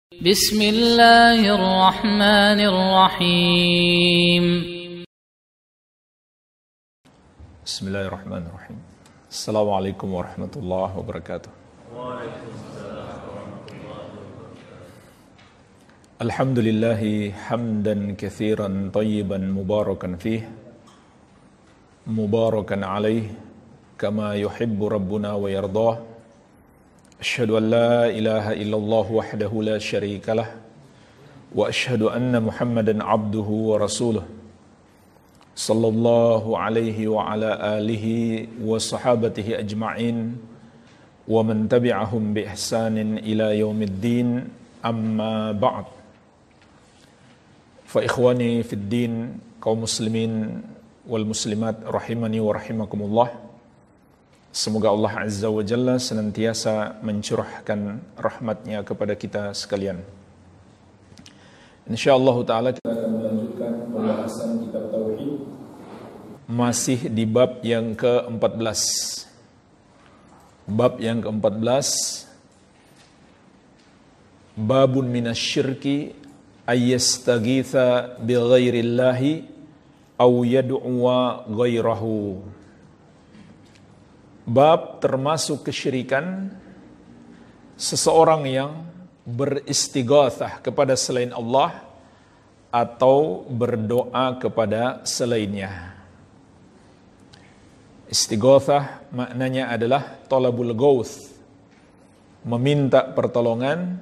بسم الله الرحمن الرحيم بسم الله الرحمن الرحيم السلام عليكم ورحمة الله وبركاته الحمد لله حمدا كثيرا طيبا مباركا فيه مباركا عليه كما يحب ربنا ويرضاه أشهد أن لا إله إلا الله وحده لا شريك له وأشهد أن محمدا عبده ورسوله صلى الله عليه وعلى آله وصحابته أجمعين ومن تبعهم بإحسان إلى يوم الدين أما بعد فإخواني في الدين kaum muslimin wal muslimat rahimani wa rahimakumullah. Semoga Allah Azza wa Jalla senantiasa mencurahkan rahmatnya kepada kita sekalian. InsyaAllah ta'ala kita akan melanjutkan pembahasan kitab Tauhid. Masih di bab yang ke-14. Bab yang ke-14. Babun minasyirki ayyastagitha bi ghairillahi aw yad'uwa ghairahu. Bab termasuk kesyirikan seseorang yang beristighatsah kepada selain Allah atau berdoa kepada selainnya. Istighatsah maknanya adalah talabul ghauts, meminta pertolongan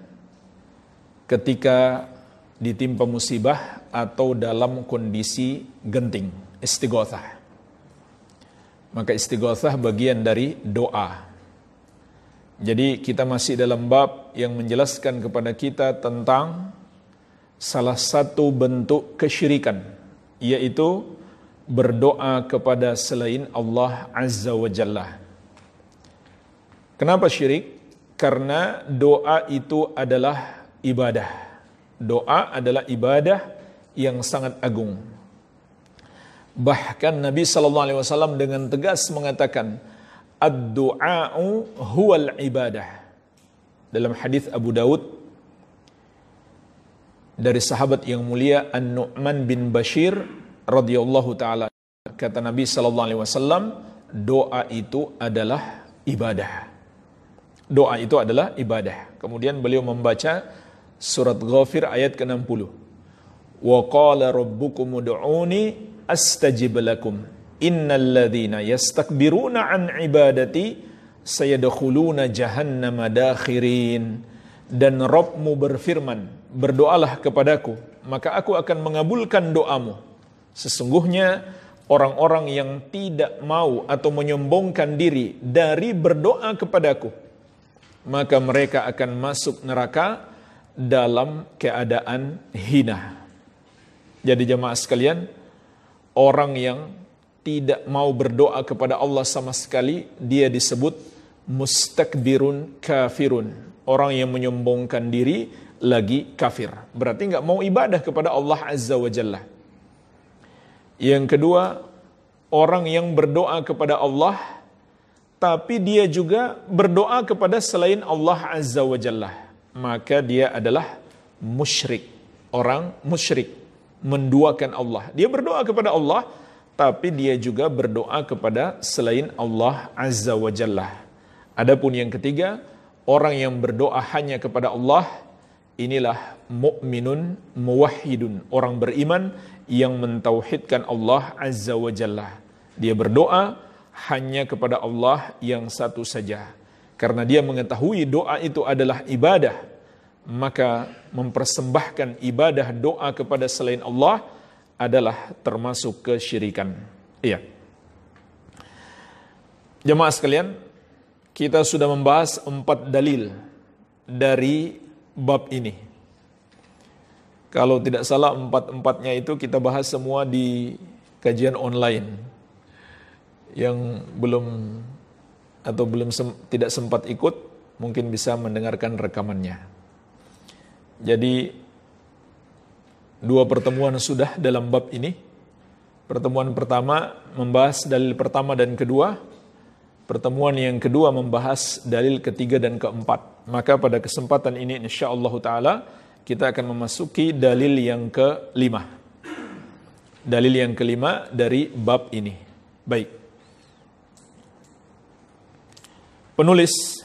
ketika ditimpa musibah atau dalam kondisi genting. Istighatsah. Maka istighatsah bagian dari doa. Jadi kita masih dalam bab yang menjelaskan kepada kita tentang salah satu bentuk kesyirikan, yaitu berdoa kepada selain Allah Azza wa Jalla. Kenapa syirik? Karena doa itu adalah ibadah. Doa adalah ibadah yang sangat agung. Bahkan Nabi SAW dengan tegas mengatakan, ad-du'a'u huwal ibadah. Dalam hadis Abu Daud dari sahabat yang mulia An-Nu'man bin Bashir radhiyallahu taala, kata Nabi SAW, doa itu adalah ibadah. Doa itu adalah ibadah. Kemudian beliau membaca surat Ghafir ayat ke-60. Wa qala rabbukum ud'uni astajib lakum innal ladzina yastakbiruna an ibadati sayadkhuluna jahannama dakhirin. Dan Rabbmu berfirman, berdoalah kepadaku maka aku akan mengabulkan doamu. Sesungguhnya orang-orang yang tidak mau atau menyombongkan diri dari berdoa kepadaku, maka mereka akan masuk neraka dalam keadaan hina. Jadi jemaah sekalian, orang yang tidak mau berdoa kepada Allah sama sekali, dia disebut mustakbirun kafirun. Orang yang menyombongkan diri lagi kafir. Berarti nggak mau ibadah kepada Allah Azza wa Jalla. Yang kedua, orang yang berdoa kepada Allah, tapi dia juga berdoa kepada selain Allah Azza wa Jalla. Maka dia adalah musyrik. Orang musyrik. Menduakan Allah. Dia berdoa kepada Allah, tapi dia juga berdoa kepada selain Allah Azza wa Jalla. Adapun yang ketiga, orang yang berdoa hanya kepada Allah, inilah mukminun muwahhidun, orang beriman yang mentauhidkan Allah Azza wa Jalla. Dia berdoa hanya kepada Allah yang satu saja. Karena dia mengetahui doa itu adalah ibadah, maka mempersembahkan ibadah doa kepada selain Allah adalah termasuk kesyirikan. Iya. Jemaah sekalian, kita sudah membahas 4 dalil dari bab ini. Kalau tidak salah 4-4-nya itu kita bahas semua di kajian online. Yang tidak sempat ikut mungkin bisa mendengarkan rekamannya. Jadi 2 pertemuan sudah dalam bab ini. Pertemuan pertama membahas dalil pertama dan kedua. Pertemuan yang kedua membahas dalil ketiga dan keempat. Maka pada kesempatan ini insyaallah ta'ala kita akan memasuki dalil yang kelima. Dalil yang kelima dari bab ini. Baik. Penulis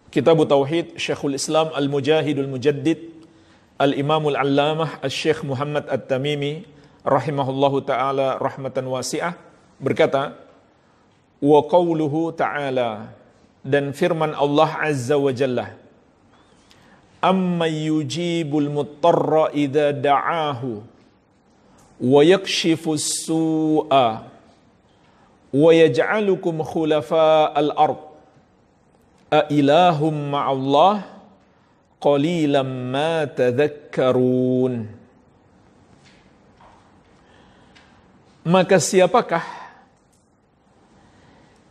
Kitab Tauhid Syekhul Islam Al-Mujahidul Mujaddid Al-Imamul Allamah Al-Syekh Muhammad At-Tamimi rahimahullahu ta'ala rahmatan wasi'ah berkata, wa qawluhu ta'ala, dan firman Allah Azza wa Jalla, amma yujibul muttarra idza da'ahu wa yakshifus su'a wa yaj'alukum khulafa'al ard a ilahum ma'allah qalilan ma tadhakkarun. Maka siapakah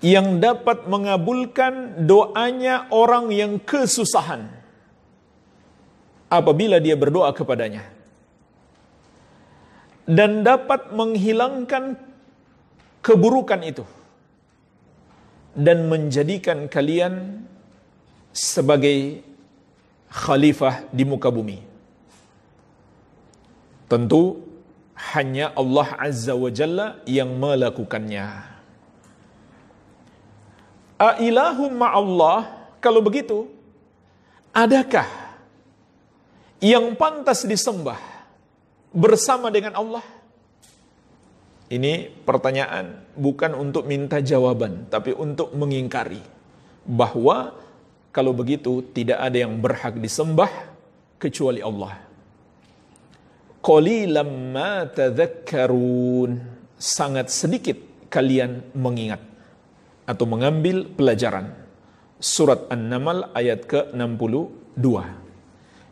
yang dapat mengabulkan doanya orang yang kesusahan apabila dia berdoa kepadanya, dan dapat menghilangkan keburukan itu dan menjadikan kalian sebagai khalifah di muka bumi? Tentu hanya Allah Azza wa Jalla yang melakukannya. Ailahum ma'allah, kalau begitu, adakah yang pantas disembah bersama dengan Allah? Ini pertanyaan bukan untuk minta jawaban, tapi untuk mengingkari bahwa kalau begitu tidak ada yang berhak disembah kecuali Allah. Qalilan ma tadhakkarun, sangat sedikit kalian mengingat atau mengambil pelajaran. Surat An-Naml ayat ke-62.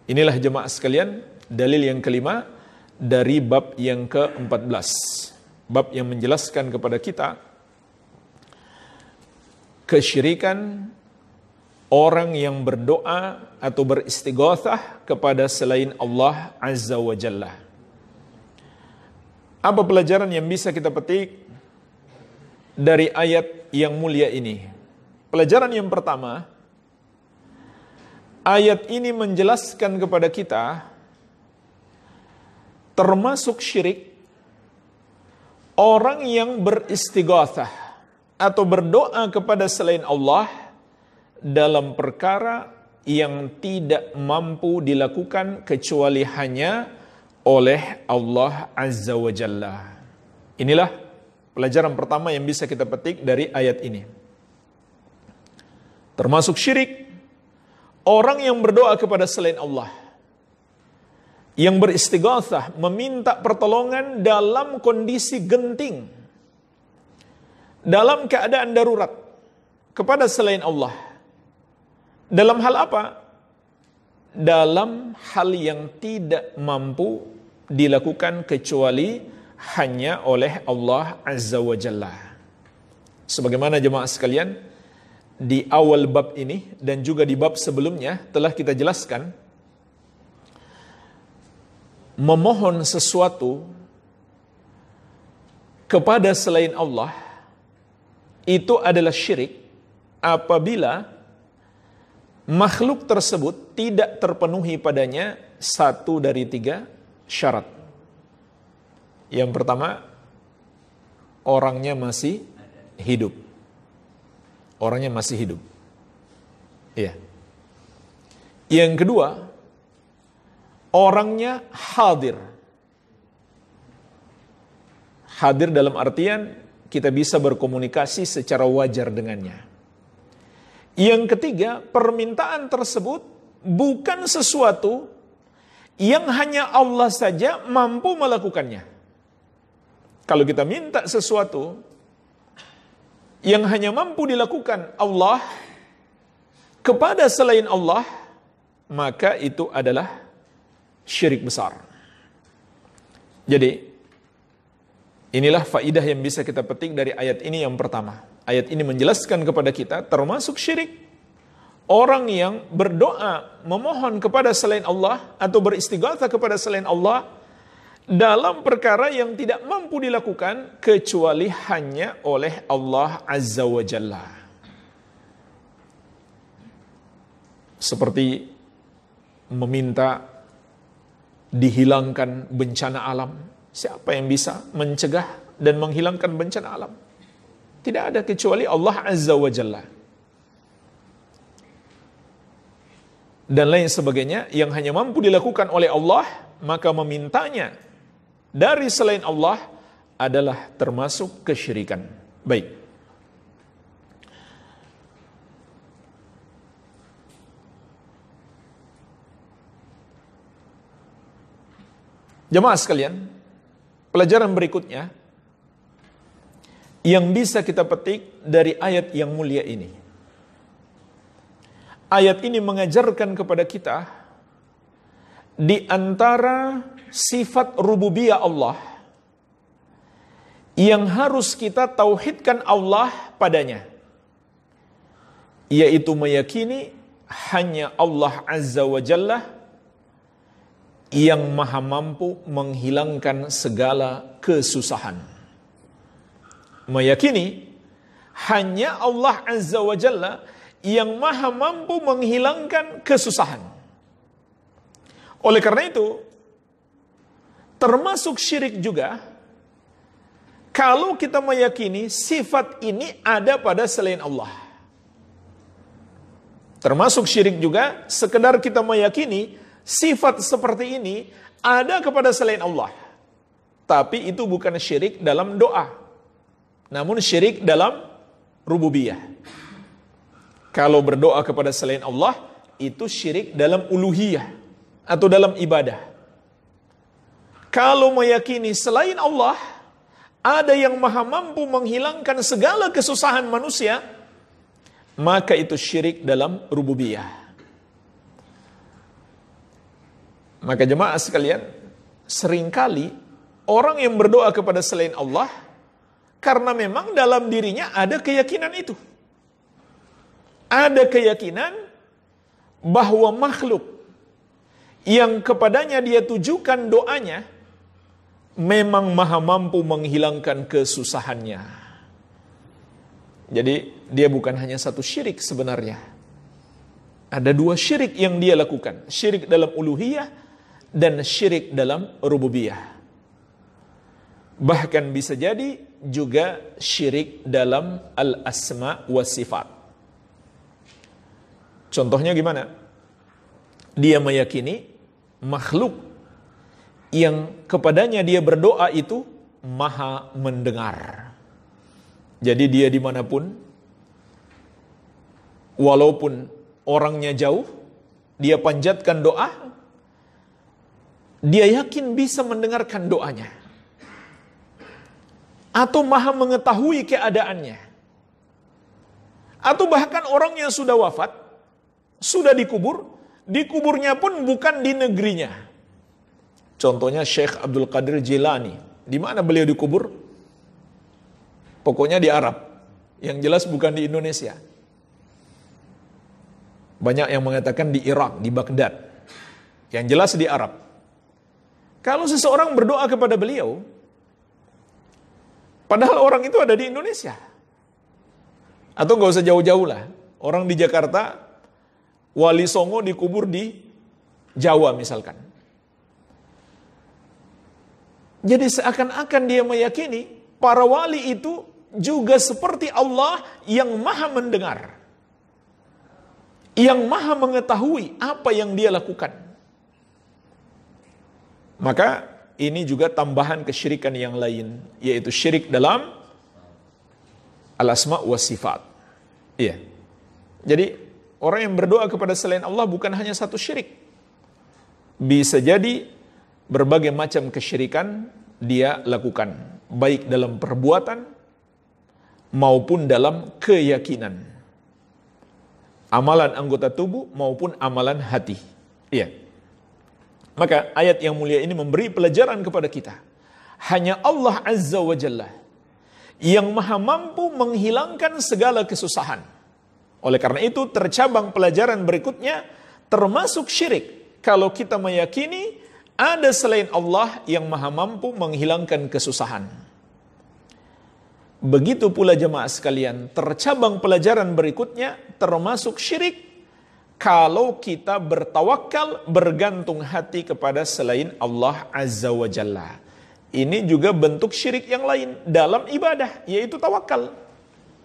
Inilah jemaah sekalian dalil yang kelima dari bab yang ke-14. Bab yang menjelaskan kepada kita kesyirikan orang yang berdoa atau beristighatsah kepada selain Allah Azza wa Jalla. Apa pelajaran yang bisa kita petik dari ayat yang mulia ini? Pelajaran yang pertama, ayat ini menjelaskan kepada kita termasuk syirik orang yang beristighatsah atau berdoa kepada selain Allah dalam perkara yang tidak mampu dilakukan kecuali hanya oleh Allah Azza wa Jalla. Inilah pelajaran pertama yang bisa kita petik dari ayat ini. Termasuk syirik orang yang berdoa kepada selain Allah, yang beristighatsah, meminta pertolongan dalam kondisi genting, dalam keadaan darurat kepada selain Allah. Dalam hal apa? Dalam hal yang tidak mampu dilakukan kecuali hanya oleh Allah Azza wa Jalla. Sebagaimana jemaah sekalian, di awal bab ini dan juga di bab sebelumnya telah kita jelaskan, memohon sesuatu kepada selain Allah itu adalah syirik apabila makhluk tersebut tidak terpenuhi padanya satu dari tiga syarat. Yang pertama, orangnya masih hidup. Orangnya masih hidup. Iya. Yang kedua, orangnya hadir. Hadir dalam artian kita bisa berkomunikasi secara wajar dengannya. Yang ketiga, permintaan tersebut bukan sesuatu yang hanya Allah saja mampu melakukannya. Kalau kita minta sesuatu yang hanya mampu dilakukan Allah kepada selain Allah, maka itu adalah syirik besar. Jadi, inilah faidah yang bisa kita petik dari ayat ini yang pertama. Ayat ini menjelaskan kepada kita termasuk syirik orang yang berdoa memohon kepada selain Allah atau beristighatsah kepada selain Allah dalam perkara yang tidak mampu dilakukan kecuali hanya oleh Allah Azza wa Jalla. Seperti meminta dihilangkan bencana alam. Siapa yang bisa mencegah dan menghilangkan bencana alam? Tidak ada kecuali Allah Azza wa Jalla. Dan lain sebagainya yang hanya mampu dilakukan oleh Allah, maka memintanya dari selain Allah adalah termasuk kesyirikan. Baik. Jemaah sekalian, pelajaran berikutnya yang bisa kita petik dari ayat yang mulia ini. Ayat ini mengajarkan kepada kita di antara sifat rububiyah Allah yang harus kita tauhidkan Allah padanya, yaitu meyakini hanya Allah Azza wa Jalla yang maha mampu menghilangkan segala kesusahan. Meyakini hanya Allah Azza wa Jalla yang maha mampu menghilangkan kesusahan. Oleh karena itu, termasuk syirik juga kalau kita meyakini sifat ini ada pada selain Allah. Termasuk syirik juga sekedar kita meyakini sifat seperti ini ada kepada selain Allah. Tapi itu bukan syirik dalam doa, namun syirik dalam rububiyah. Kalau berdoa kepada selain Allah, itu syirik dalam uluhiyah atau dalam ibadah. Kalau meyakini selain Allah ada yang maha mampu menghilangkan segala kesusahan manusia, maka itu syirik dalam rububiyah. Maka jemaah sekalian, seringkali orang yang berdoa kepada selain Allah karena memang dalam dirinya ada keyakinan itu. Ada keyakinan bahwa makhluk yang kepadanya dia tujukan doanya memang maha mampu menghilangkan kesusahannya. Jadi dia bukan hanya satu syirik sebenarnya. Ada dua syirik yang dia lakukan. Syirik dalam uluhiyah dan syirik dalam rububiyah. Bahkan bisa jadi juga syirik dalam al-asma wa sifat. Contohnya gimana? Dia meyakini makhluk yang kepadanya dia berdoa itu maha mendengar. Jadi dia dimanapun, walaupun orangnya jauh, dia panjatkan doa, dia yakin bisa mendengarkan doanya. Atau maha mengetahui keadaannya. Atau bahkan orang yang sudah wafat, sudah dikuburnya pun bukan di negerinya. Contohnya Syekh Abdul Qadir Jilani. Di mana beliau dikubur? Pokoknya di Arab. Yang jelas bukan di Indonesia. Banyak yang mengatakan di Irak, di Baghdad. Yang jelas di Arab. Kalau seseorang berdoa kepada beliau, padahal orang itu ada di Indonesia. Atau gak usah jauh-jauh lah. Orang di Jakarta, Wali Songo dikubur di Jawa misalkan. Jadi seakan-akan dia meyakini para wali itu juga seperti Allah yang maha mendengar. Yang maha mengetahui apa yang dia lakukan. Maka ini juga tambahan kesyirikan yang lain, yaitu syirik dalam al-asma wa sifat. Iya. Jadi orang yang berdoa kepada selain Allah bukan hanya satu syirik. Bisa jadi berbagai macam kesyirikan dia lakukan, baik dalam perbuatan maupun dalam keyakinan. Amalan anggota tubuh maupun amalan hati. Iya. Maka ayat yang mulia ini memberi pelajaran kepada kita. Hanya Allah Azza wa Jalla yang maha mampu menghilangkan segala kesusahan. Oleh karena itu tercabang pelajaran berikutnya termasuk syirik kalau kita meyakini ada selain Allah yang maha mampu menghilangkan kesusahan. Begitu pula jemaah sekalian, tercabang pelajaran berikutnya termasuk syirik kalau kita bertawakal, bergantung hati kepada selain Allah Azza wa Jalla. Ini juga bentuk syirik yang lain dalam ibadah, yaitu tawakal.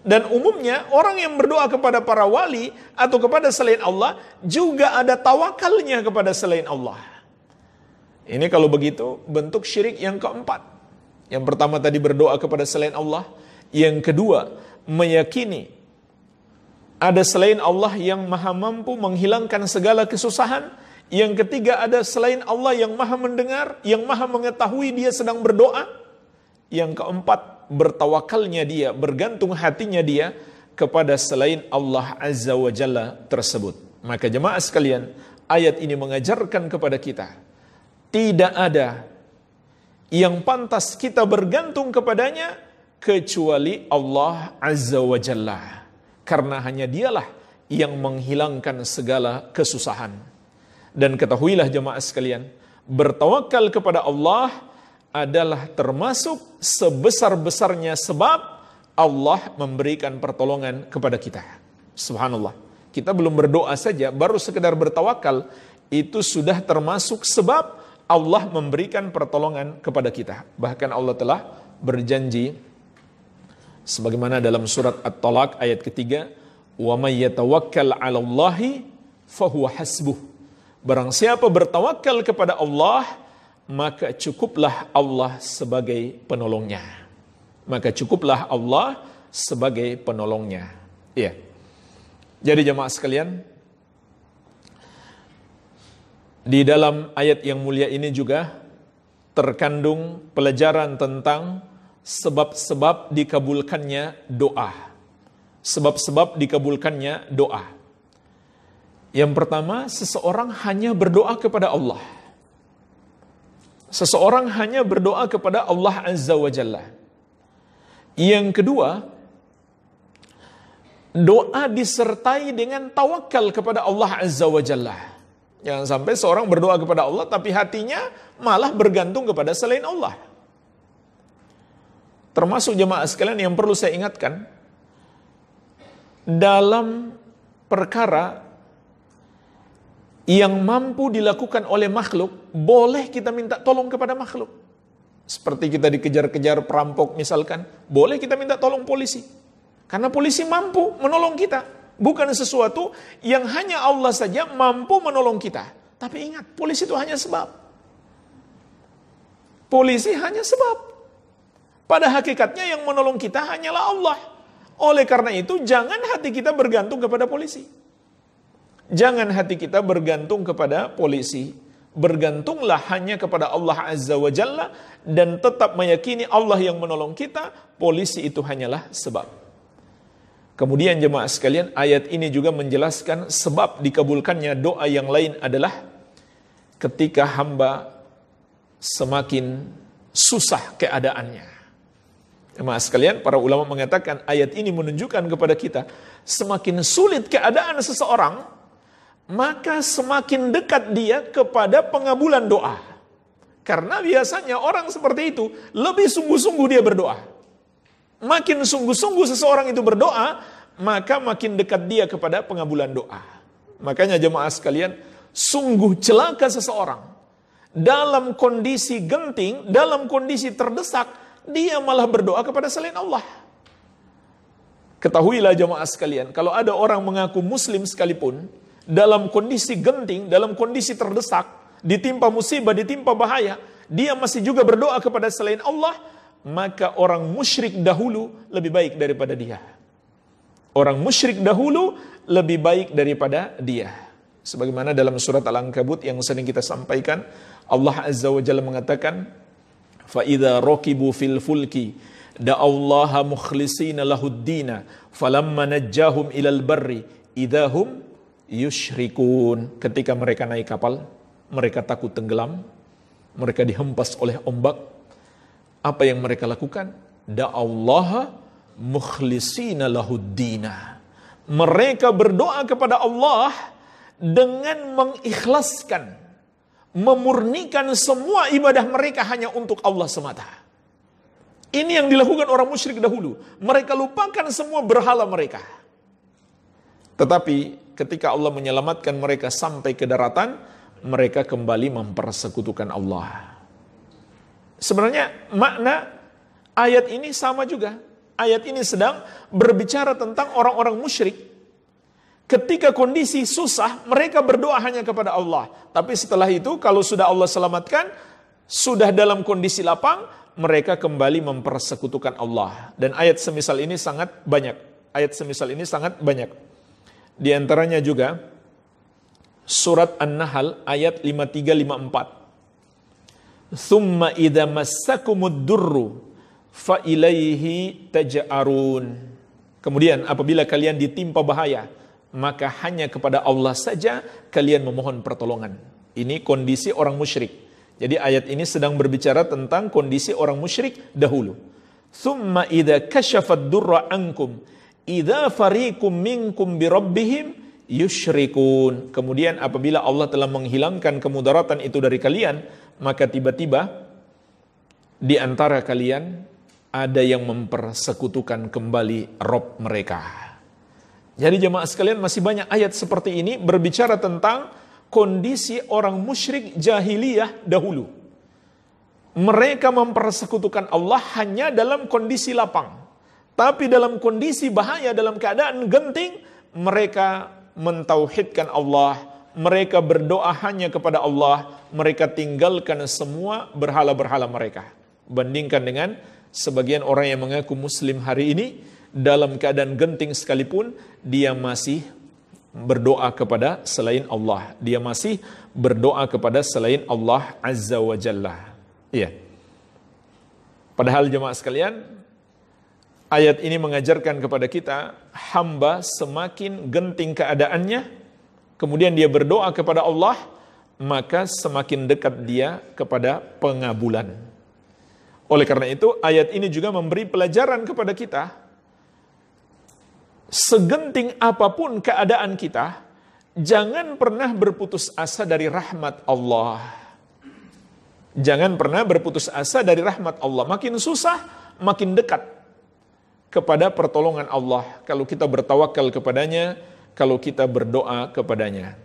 Dan umumnya orang yang berdoa kepada para wali atau kepada selain Allah juga ada tawakalnya kepada selain Allah. Ini kalau begitu bentuk syirik yang keempat. Yang pertama tadi berdoa kepada selain Allah. Yang kedua, meyakini ada selain Allah yang maha mampu menghilangkan segala kesusahan. Yang ketiga, ada selain Allah yang maha mendengar, yang maha mengetahui dia sedang berdoa. Yang keempat, bertawakalnya dia, bergantung hatinya dia kepada selain Allah Azza wa Jalla tersebut. Maka jemaah sekalian, ayat ini mengajarkan kepada kita, tidak ada yang pantas kita bergantung kepadanya kecuali Allah Azza wa Jalla. Karena hanya dialah yang menghilangkan segala kesusahan. Dan ketahuilah jemaah sekalian, bertawakal kepada Allah adalah termasuk sebesar-besarnya sebab Allah memberikan pertolongan kepada kita. Subhanallah. Kita belum berdoa saja, baru sekedar bertawakal, itu sudah termasuk sebab Allah memberikan pertolongan kepada kita. Bahkan Allah telah berjanji, sebagaimana dalam surat At-Talaq ayat ketiga, wa may yatawakkal 'alallahi fahuwa hasbuh. Barang siapa bertawakal kepada Allah, maka cukuplah Allah sebagai penolongnya. Maka cukuplah Allah sebagai penolongnya. Iya. Jadi jemaah sekalian, di dalam ayat yang mulia ini juga terkandung pelajaran tentang sebab-sebab dikabulkannya doa. Sebab-sebab dikabulkannya doa. Yang pertama, seseorang hanya berdoa kepada Allah. Seseorang hanya berdoa kepada Allah Azza wa Jalla. Yang kedua, doa disertai dengan tawakal kepada Allah Azza wa Jalla. Jangan sampai seorang berdoa kepada Allah tapi hatinya malah bergantung kepada selain Allah. Termasuk jemaah sekalian yang perlu saya ingatkan, dalam perkara yang mampu dilakukan oleh makhluk, boleh kita minta tolong kepada makhluk. Seperti kita dikejar-kejar perampok misalkan, boleh kita minta tolong polisi. Karena polisi mampu menolong kita. Bukan sesuatu yang hanya Allah saja mampu menolong kita. Tapi ingat, polisi itu hanya sebab. Polisi hanya sebab. Pada hakikatnya yang menolong kita hanyalah Allah. Oleh karena itu, jangan hati kita bergantung kepada polisi. Jangan hati kita bergantung kepada polisi. Bergantunglah hanya kepada Allah Azza wa Jalla dan tetap meyakini Allah yang menolong kita, polisi itu hanyalah sebab. Kemudian jemaah sekalian, ayat ini juga menjelaskan sebab dikabulkannya doa yang lain adalah ketika hamba semakin susah keadaannya. Jemaah sekalian, para ulama mengatakan ayat ini menunjukkan kepada kita semakin sulit keadaan seseorang, maka semakin dekat dia kepada pengabulan doa. Karena biasanya orang seperti itu lebih sungguh-sungguh dia berdoa. Makin sungguh-sungguh seseorang itu berdoa, maka makin dekat dia kepada pengabulan doa. Makanya jemaah sekalian, sungguh celaka seseorang dalam kondisi genting, dalam kondisi terdesak, dia malah berdoa kepada selain Allah. Ketahuilah jemaah sekalian, kalau ada orang mengaku muslim sekalipun, dalam kondisi genting, dalam kondisi terdesak, ditimpa musibah, ditimpa bahaya, dia masih juga berdoa kepada selain Allah, maka orang musyrik dahulu lebih baik daripada dia. Orang musyrik dahulu lebih baik daripada dia. Sebagaimana dalam surat Al-Ankabut yang sering kita sampaikan, Allah Azza wa Jalla mengatakan, فَإِذَا رَكِبُوا فِي الْفُلْكِ دَعَوْا اللَّهَ مُخْلِصِينَ لَهُ الدِّينَ فَلَمَّا نَجَّاهُمْ إِلَى الْبَرِّ إِذَا هُمْ يُشْرِكُونَ. Ketika mereka naik kapal, mereka takut tenggelam, mereka dihempas oleh ombak. Apa yang mereka lakukan? Da'allaha mukhlisina lahuddina. Mereka berdoa kepada Allah dengan mengikhlaskan, memurnikan semua ibadah mereka hanya untuk Allah semata. Ini yang dilakukan orang musyrik dahulu. Mereka lupakan semua berhala mereka. Tetapi ketika Allah menyelamatkan mereka sampai ke daratan, mereka kembali mempersekutukan Allah. Sebenarnya makna ayat ini sama juga. Ayat ini sedang berbicara tentang orang-orang musyrik. Ketika kondisi susah, mereka berdoa hanya kepada Allah. Tapi setelah itu, kalau sudah Allah selamatkan, sudah dalam kondisi lapang, mereka kembali mempersekutukan Allah. Dan ayat semisal ini sangat banyak. Ayat semisal ini sangat banyak. Di antaranya juga surat An-Nahl ayat 53-54. Thumma idza massakumud durru fa ilaihi taj'arun. Kemudian apabila kalian ditimpa bahaya, maka hanya kepada Allah saja kalian memohon pertolongan. Ini kondisi orang musyrik. Jadi ayat ini sedang berbicara tentang kondisi orang musyrik dahulu. Thumma idza kashafad durra ankum idza fariqum minkum bi rabbihim yusyrikun. Kemudian apabila Allah telah menghilangkan kemudaratan itu dari kalian, maka tiba-tiba di antara kalian ada yang mempersekutukan kembali Rabb mereka. Jadi jemaah sekalian, masih banyak ayat seperti ini berbicara tentang kondisi orang musyrik jahiliyah dahulu. Mereka mempersekutukan Allah hanya dalam kondisi lapang. Tapi dalam kondisi bahaya, dalam keadaan genting, mereka mentauhidkan Allah. Mereka berdoa hanya kepada Allah. Mereka tinggalkan semua berhala-berhala mereka. Bandingkan dengan sebagian orang yang mengaku muslim hari ini, dalam keadaan genting sekalipun, dia masih berdoa kepada selain Allah. Dia masih berdoa kepada selain Allah Azza wa Jalla. Iya. Padahal jemaah sekalian, ayat ini mengajarkan kepada kita, hamba semakin genting keadaannya, kemudian dia berdoa kepada Allah, maka semakin dekat dia kepada pengabulan. Oleh karena itu, ayat ini juga memberi pelajaran kepada kita, segenting apapun keadaan kita, jangan pernah berputus asa dari rahmat Allah. Jangan pernah berputus asa dari rahmat Allah. Makin susah, makin dekat kepada pertolongan Allah. Kalau kita bertawakal kepadanya, kalau kita berdoa kepadanya.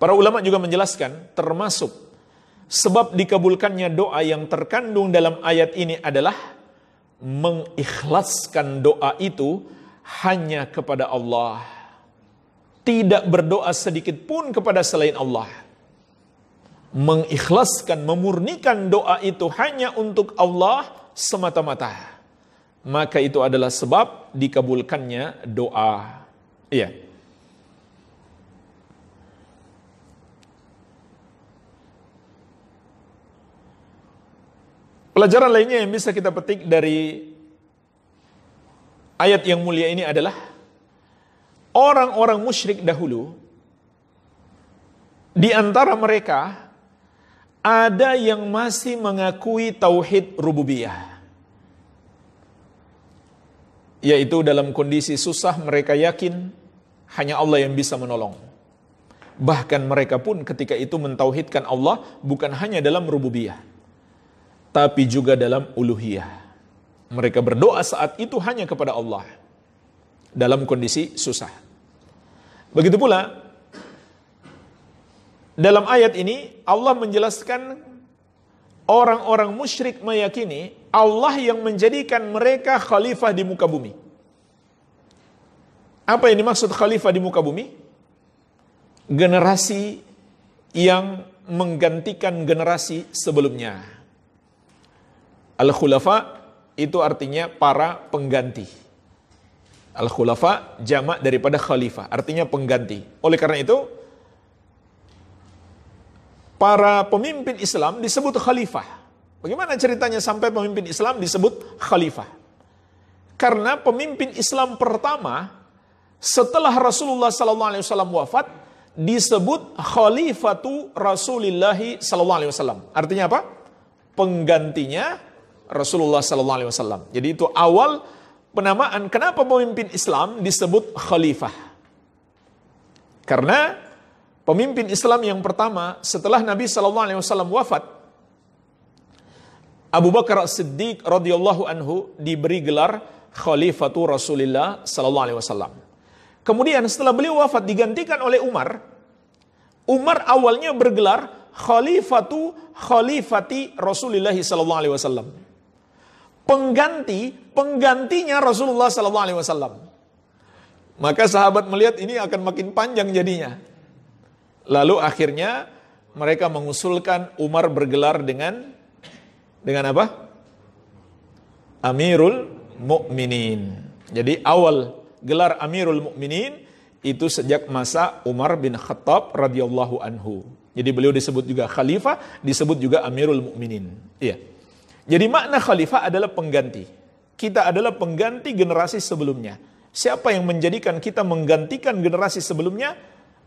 Para ulama juga menjelaskan, termasuk sebab dikabulkannya doa yang terkandung dalam ayat ini adalah mengikhlaskan doa itu hanya kepada Allah. Tidak berdoa sedikit pun kepada selain Allah. Mengikhlaskan, memurnikan doa itu hanya untuk Allah semata-mata. Maka itu adalah sebab dikabulkannya doa. Iya. Pelajaran lainnya yang bisa kita petik dari ayat yang mulia ini adalah orang-orang musyrik dahulu, di antara mereka ada yang masih mengakui tauhid rububiyah. Yaitu dalam kondisi susah mereka yakin hanya Allah yang bisa menolong. Bahkan mereka pun ketika itu mentauhidkan Allah bukan hanya dalam rububiyah, tapi juga dalam uluhiyah. Mereka berdoa saat itu hanya kepada Allah dalam kondisi susah. Begitu pula dalam ayat ini Allah menjelaskan orang-orang musyrik meyakini Allah yang menjadikan mereka khalifah di muka bumi. Apa yang dimaksud khalifah di muka bumi? Generasi yang menggantikan generasi sebelumnya. Al-khulafa itu artinya para pengganti. Al-khulafa jamak daripada khalifah, artinya pengganti. Oleh karena itu, para pemimpin Islam disebut khalifah. Bagaimana ceritanya sampai pemimpin Islam disebut khalifah? Karena pemimpin Islam pertama setelah Rasulullah SAW wafat disebut khalifatu Rasulullah SAW. Artinya apa? Penggantinya Rasulullah SAW. Jadi itu awal penamaan kenapa pemimpin Islam disebut khalifah. Karena pemimpin Islam yang pertama setelah Nabi SAW wafat, Abu Bakar As-Siddiq radhiyallahu anhu diberi gelar Khalifatu Rasulullah SAW. Kemudian setelah beliau wafat digantikan oleh Umar. Umar awalnya bergelar khalifati Rasulullah sallallahu alaihi wasallam. Penggantinya Rasulullah sallallahu alaihi wasallam. Maka sahabat melihat ini akan makin panjang jadinya. Lalu akhirnya mereka mengusulkan Umar bergelar dengan apa? Amirul Mukminin. Jadi awal gelar Amirul Mukminin itu sejak masa Umar bin Khattab radhiyallahu anhu. Jadi beliau disebut juga khalifah, disebut juga Amirul Mukminin. Iya. Jadi makna khalifah adalah pengganti. Kita adalah pengganti generasi sebelumnya. Siapa yang menjadikan kita menggantikan generasi sebelumnya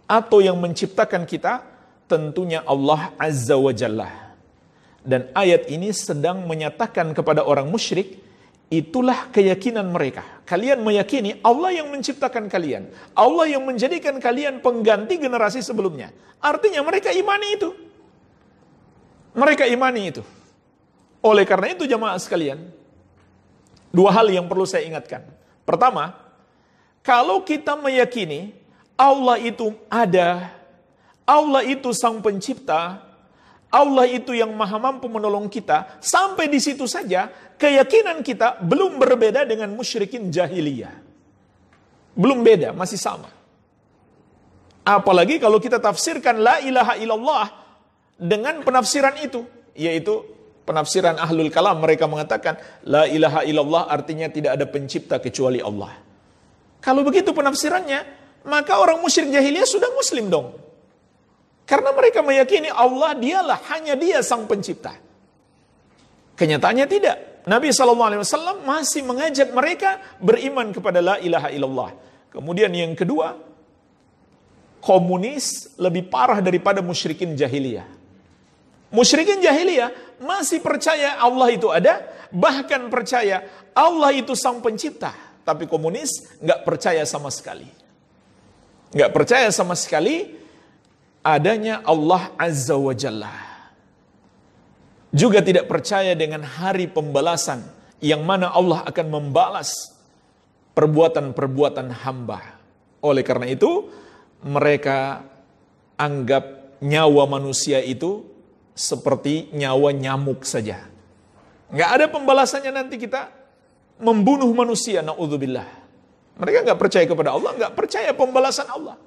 atau yang menciptakan kita? Tentunya Allah Azza wa Jalla. Dan ayat ini sedang menyatakan kepada orang musyrik, itulah keyakinan mereka. Kalian meyakini Allah yang menciptakan kalian. Allah yang menjadikan kalian pengganti generasi sebelumnya. Artinya mereka imani itu. Mereka imani itu. Oleh karena itu jamaah sekalian, dua hal yang perlu saya ingatkan. Pertama, kalau kita meyakini Allah itu ada, Allah itu sang pencipta, Allah itu yang maha mampu menolong kita, sampai di situ saja keyakinan kita belum berbeda dengan musyrikin jahiliyah. Belum beda, masih sama. Apalagi kalau kita tafsirkan la ilaha illallah dengan penafsiran itu, yaitu penafsiran ahlul kalam. Mereka mengatakan la ilaha illallah artinya tidak ada pencipta kecuali Allah. Kalau begitu penafsirannya, maka orang musyrik jahiliyah sudah muslim dong. Karena mereka meyakini Allah dialah, hanya dia sang pencipta. Kenyataannya tidak. Nabi SAW masih mengajak mereka beriman kepada la ilaha illallah. Kemudian yang kedua, komunis lebih parah daripada musyrikin jahiliyah. Musyrikin jahiliyah masih percaya Allah itu ada, bahkan percaya Allah itu sang pencipta. Tapi komunis nggak percaya sama sekali. Nggak percaya sama sekali adanya Allah Azza wa Jalla. Juga tidak percaya dengan hari pembalasan yang mana Allah akan membalas perbuatan-perbuatan hamba. Oleh karena itu, mereka anggap nyawa manusia itu seperti nyawa nyamuk saja. Nggak ada pembalasannya nanti kita membunuh manusia, na'udzubillah. Mereka nggak percaya kepada Allah, nggak percaya pembalasan Allah.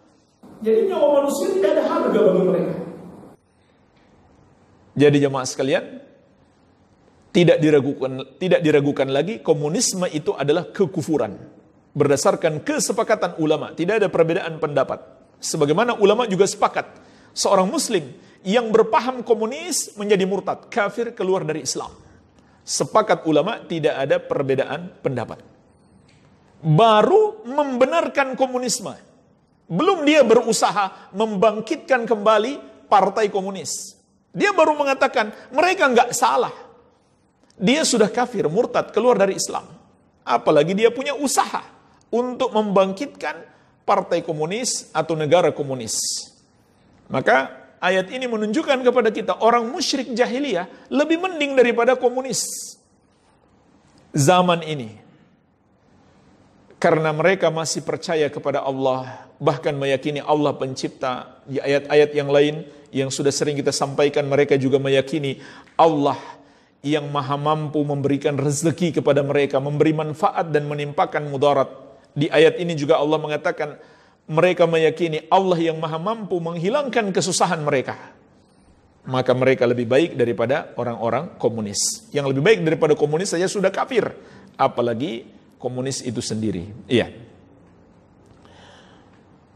Jadi nyawa manusia tidak ada harga bagi mereka. Jadi jemaah sekalian, tidak diragukan lagi, komunisme itu adalah kekufuran. Berdasarkan kesepakatan ulama, tidak ada perbedaan pendapat. Sebagaimana ulama juga sepakat, seorang muslim yang berpaham komunis menjadi murtad, kafir, keluar dari Islam. Sepakat ulama, tidak ada perbedaan pendapat. Baru membenarkan komunisme. Belum dia berusaha membangkitkan kembali partai komunis. Dia baru mengatakan mereka nggak salah. Dia sudah kafir, murtad, keluar dari Islam. Apalagi dia punya usaha untuk membangkitkan partai komunis atau negara komunis. Maka ayat ini menunjukkan kepada kita orang musyrik jahiliyah lebih mending daripada komunis zaman ini. Karena mereka masih percaya kepada Allah, bahkan meyakini Allah pencipta. Di ayat-ayat yang lain yang sudah sering kita sampaikan, mereka juga meyakini Allah yang maha mampu memberikan rezeki kepada mereka, memberi manfaat dan menimpakan mudarat. Di ayat ini juga Allah mengatakan, mereka meyakini Allah yang maha mampu menghilangkan kesusahan mereka. Maka mereka lebih baik daripada orang-orang komunis. Yang lebih baik daripada komunis saja sudah kafir, apalagi komunis itu sendiri. Iya.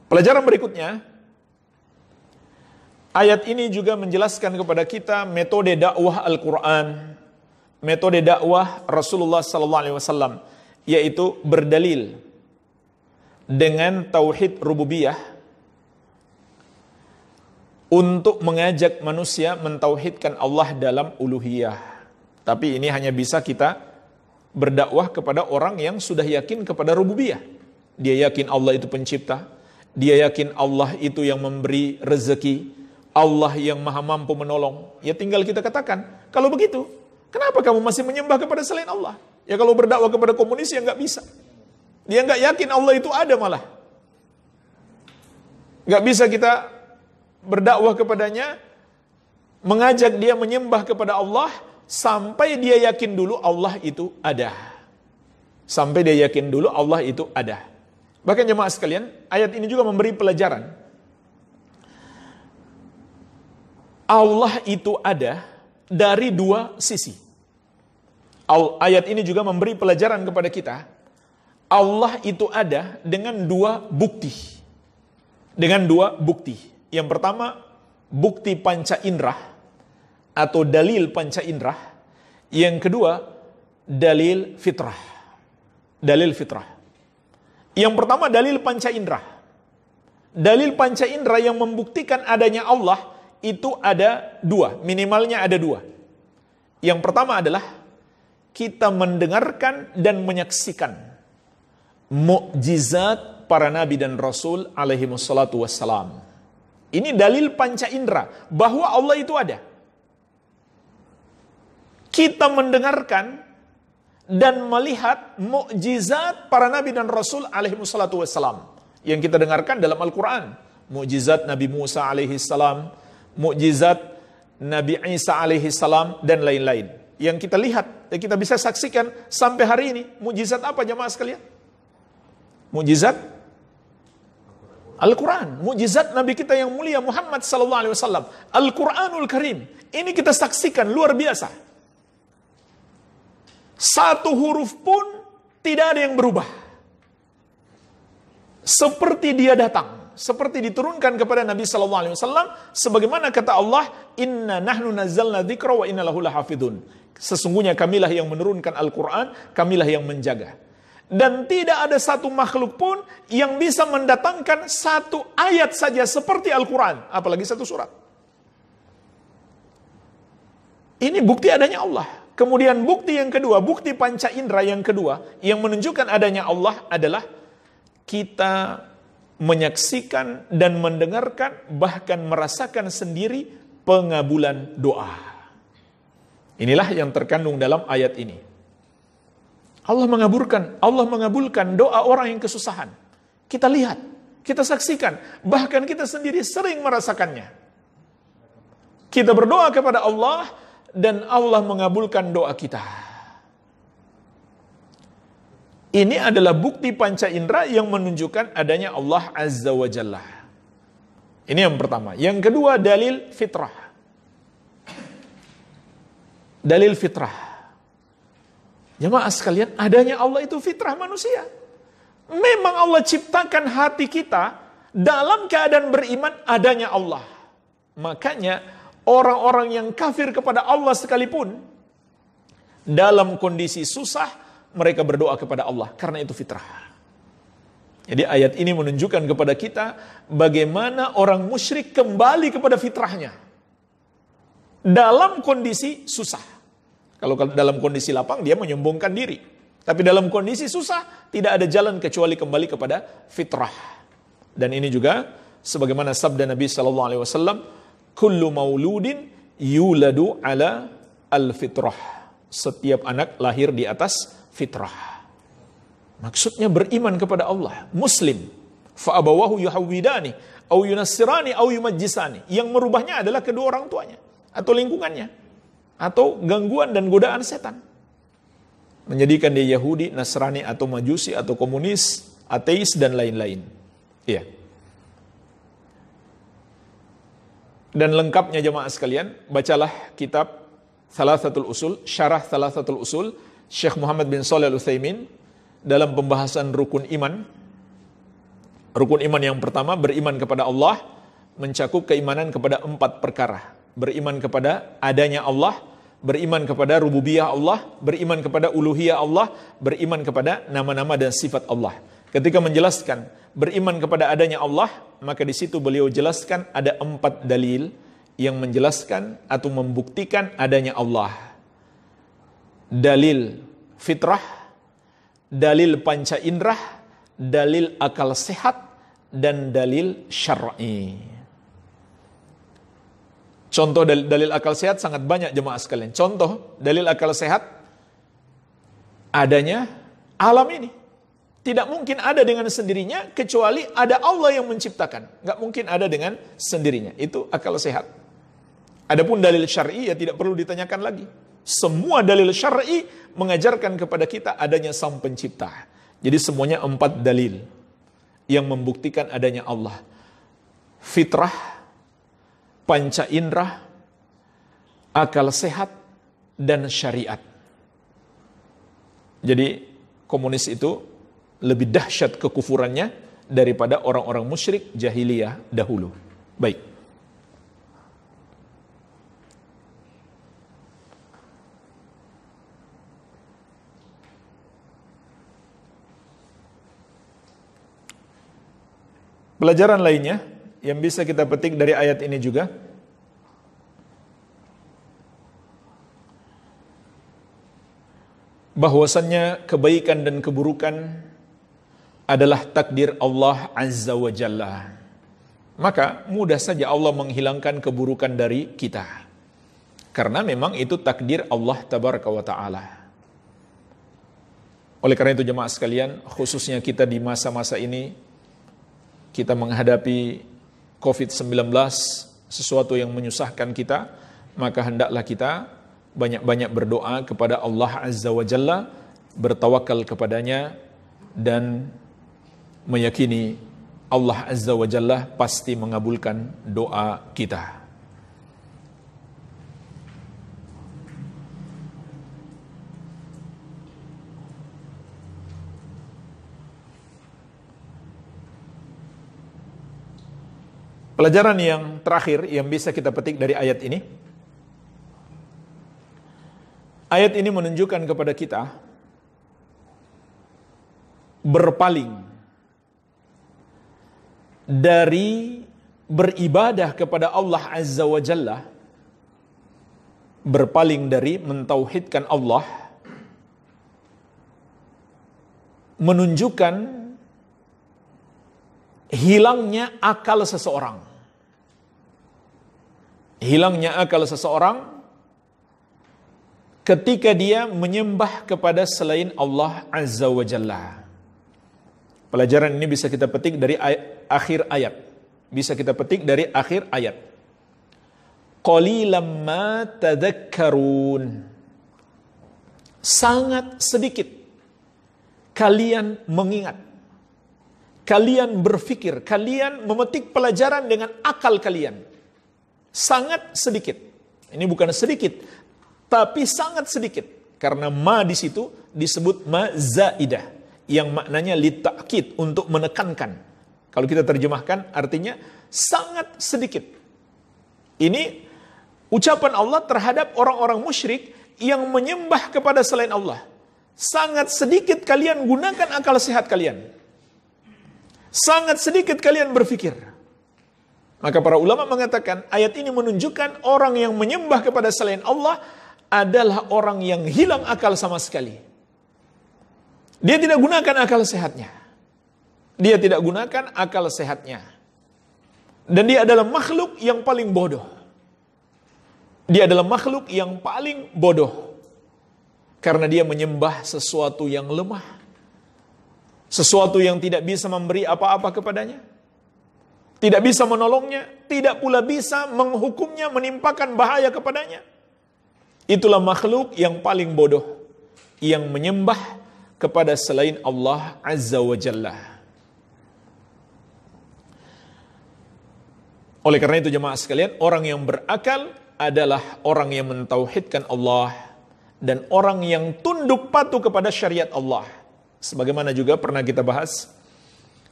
Pelajaran berikutnya, ayat ini juga menjelaskan kepada kita metode dakwah Al-Quran, metode dakwah Rasulullah SAW, yaitu berdalil dengan tauhid rububiyah untuk mengajak manusia mentauhidkan Allah dalam uluhiyah. Tapi ini hanya bisa kita berdakwah kepada orang yang sudah yakin kepada rububiyah. Dia yakin Allah itu pencipta, dia yakin Allah itu yang memberi rezeki, Allah yang maha mampu menolong. Ya tinggal kita katakan, kalau begitu, kenapa kamu masih menyembah kepada selain Allah? Ya kalau berdakwah kepada komunis ya nggak bisa. Dia nggak yakin Allah itu ada malah. Gak bisa kita berdakwah kepadanya, mengajak dia menyembah kepada Allah, sampai dia yakin dulu Allah itu ada. Sampai dia yakin dulu Allah itu ada. Bahkan jemaah sekalian, ayat ini juga memberi pelajaran. Allah itu ada dari dua sisi. Ayat ini juga memberi pelajaran kepada kita. Allah itu ada dengan dua bukti. Dengan dua bukti. Yang pertama, bukti panca indera atau dalil panca indera. Yang kedua, dalil fitrah. Dalil fitrah. Yang pertama, dalil panca indera. Dalil panca indera yang membuktikan adanya Allah itu ada dua, minimalnya ada dua. Yang pertama adalah kita mendengarkan dan menyaksikan mukjizat para nabi dan rasul alaihi wassalatu wassalam. Ini dalil panca indera bahwa Allah itu ada. Kita mendengarkan dan melihat mukjizat para nabi dan rasul alaihi wassalatu wassalam yang kita dengarkan dalam Al-Quran. Mukjizat Nabi Musa alaihi salam, mukjizat Nabi Isa alaihi salam, dan lain-lain. Yang kita lihat, dan kita bisa saksikan sampai hari ini. Mukjizat apa jemaah sekalian? Mukjizat Al-Quran. Mukjizat Nabi kita yang mulia Muhammad sallallahu alaihi wasallam. Al-Quranul Karim. Ini kita saksikan luar biasa. Satu huruf pun tidak ada yang berubah. Seperti dia datang, seperti diturunkan kepada Nabi sallallahu alaihi wasallam, sebagaimana kata Allah, "Inna nahnu nazzalna dzikra wa inna lahu lahafidun." Sesungguhnya kamilah yang menurunkan Al-Qur'an, kamilah yang menjaga. Dan tidak ada satu makhluk pun yang bisa mendatangkan satu ayat saja seperti Al-Qur'an, apalagi satu surat. Ini bukti adanya Allah. Kemudian bukti yang kedua, bukti panca indera yang kedua yang menunjukkan adanya Allah adalah kita menyaksikan dan mendengarkan, bahkan merasakan sendiri pengabulan doa. Inilah yang terkandung dalam ayat ini. Allah mengabulkan doa orang yang kesusahan. Kita lihat, kita saksikan, bahkan kita sendiri sering merasakannya. Kita berdoa kepada Allah dan Allah mengabulkan doa kita. Ini adalah bukti panca indera yang menunjukkan adanya Allah Azza wa Jalla. Ini yang pertama. Yang kedua, dalil fitrah. Dalil fitrah. Jemaah sekalian, adanya Allah itu fitrah manusia. Memang Allah ciptakan hati kita dalam keadaan beriman adanya Allah. Makanya orang-orang yang kafir kepada Allah sekalipun dalam kondisi susah mereka berdoa kepada Allah, karena itu fitrah. Jadi ayat ini menunjukkan kepada kita bagaimana orang musyrik kembali kepada fitrahnya dalam kondisi susah. Kalau dalam kondisi lapang dia menyombongkan diri, tapi dalam kondisi susah tidak ada jalan kecuali kembali kepada fitrah. Dan ini juga sebagaimana sabda Nabi sallallahu alaihi wasallam, kullu mauludin yuladu ala al-fitrah. Setiap anak lahir di atas fitrah. Maksudnya beriman kepada Allah, muslim. Fa abawahu yuhawwidani au yunassirani au yumajjisani. Yang merubahnya adalah kedua orang tuanya atau lingkungannya atau gangguan dan godaan setan. Menjadikan dia Yahudi, Nasrani atau Majusi atau komunis, ateis dan lain-lain. Iya. Dan lengkapnya jemaah sekalian, bacalah kitab Thalathatul Usul, Syarah Thalathatul Usul, Syekh Muhammad bin Shalih Al-Utsaimin dalam pembahasan rukun iman. Rukun iman yang pertama, beriman kepada Allah, mencakup keimanan kepada 4 perkara. Beriman kepada adanya Allah, beriman kepada rububiyah Allah, beriman kepada uluhiyah Allah, beriman kepada nama-nama dan sifat Allah. Ketika menjelaskan beriman kepada adanya Allah, maka di situ beliau jelaskan ada 4 dalil yang menjelaskan atau membuktikan adanya Allah. Dalil fitrah, dalil panca indera, dalil akal sehat, dan dalil syar'i. Contoh dalil akal sehat sangat banyak jemaah sekalian. Contoh dalil akal sehat adanya alam ini. Tidak mungkin ada dengan sendirinya kecuali ada Allah yang menciptakan. Nggak mungkin ada dengan sendirinya. Itu akal sehat. Adapun dalil syar'i ya tidak perlu ditanyakan lagi. Semua dalil syar'i mengajarkan kepada kita adanya Sang Pencipta. Jadi semuanya 4 dalil yang membuktikan adanya Allah. Fitrah, panca indera, akal sehat, dan syariat. Jadi komunis itu lebih dahsyat kekufurannya daripada orang-orang musyrik jahiliyah dahulu. Baik. Pelajaran lainnya yang bisa kita petik dari ayat ini juga, bahwasannya kebaikan dan keburukan adalah takdir Allah Azza wa Jalla. Maka mudah saja Allah menghilangkan keburukan dari kita. Karena memang itu takdir Allah Tabaraka wa Ta'ala. Oleh karena itu jemaah sekalian, khususnya kita di masa-masa ini, kita menghadapi COVID-19, sesuatu yang menyusahkan kita, maka hendaklah kita banyak-banyak berdoa kepada Allah Azza wa Jalla, bertawakal kepadanya, dan meyakini Allah Azza wa Jalla pasti mengabulkan doa kita. Pelajaran yang terakhir yang bisa kita petik dari ayat ini, ayat ini menunjukkan kepada kita berpaling dari beribadah kepada Allah Azza wa Jalla, berpaling dari mentauhidkan Allah, menunjukkan hilangnya akal seseorang. Hilangnya akal seseorang ketika dia menyembah kepada selain Allah Azza wa Jalla. Pelajaran ini bisa kita petik dari akhir ayat. Bisa kita petik dari akhir ayat. Qalilam ma tadhakkarun. Sangat sedikit kalian mengingat. Kalian berfikir, kalian memetik pelajaran dengan akal kalian. Sangat sedikit. Ini bukan sedikit, tapi sangat sedikit. Karena ma di situ disebut ma zaidah, yang maknanya litakid, untuk menekankan. Kalau kita terjemahkan artinya sangat sedikit. Ini ucapan Allah terhadap orang-orang musyrik yang menyembah kepada selain Allah. Sangat sedikit kalian gunakan akal sehat kalian. Sangat sedikit kalian berfikir. Maka para ulama mengatakan ayat ini menunjukkan orang yang menyembah kepada selain Allah adalah orang yang hilang akal sama sekali. Dia tidak gunakan akal sehatnya. Dia tidak gunakan akal sehatnya. Dan dia adalah makhluk yang paling bodoh. Dia adalah makhluk yang paling bodoh. Karena dia menyembah sesuatu yang lemah. Sesuatu yang tidak bisa memberi apa-apa kepadanya. Tidak bisa menolongnya, tidak pula bisa menghukumnya, menimpakan bahaya kepadanya. Itulah makhluk yang paling bodoh, yang menyembah kepada selain Allah Azza wa Jalla. Oleh karena itu jemaah sekalian, orang yang berakal adalah orang yang mentauhidkan Allah dan orang yang tunduk patuh kepada syariat Allah. Sebagaimana juga pernah kita bahas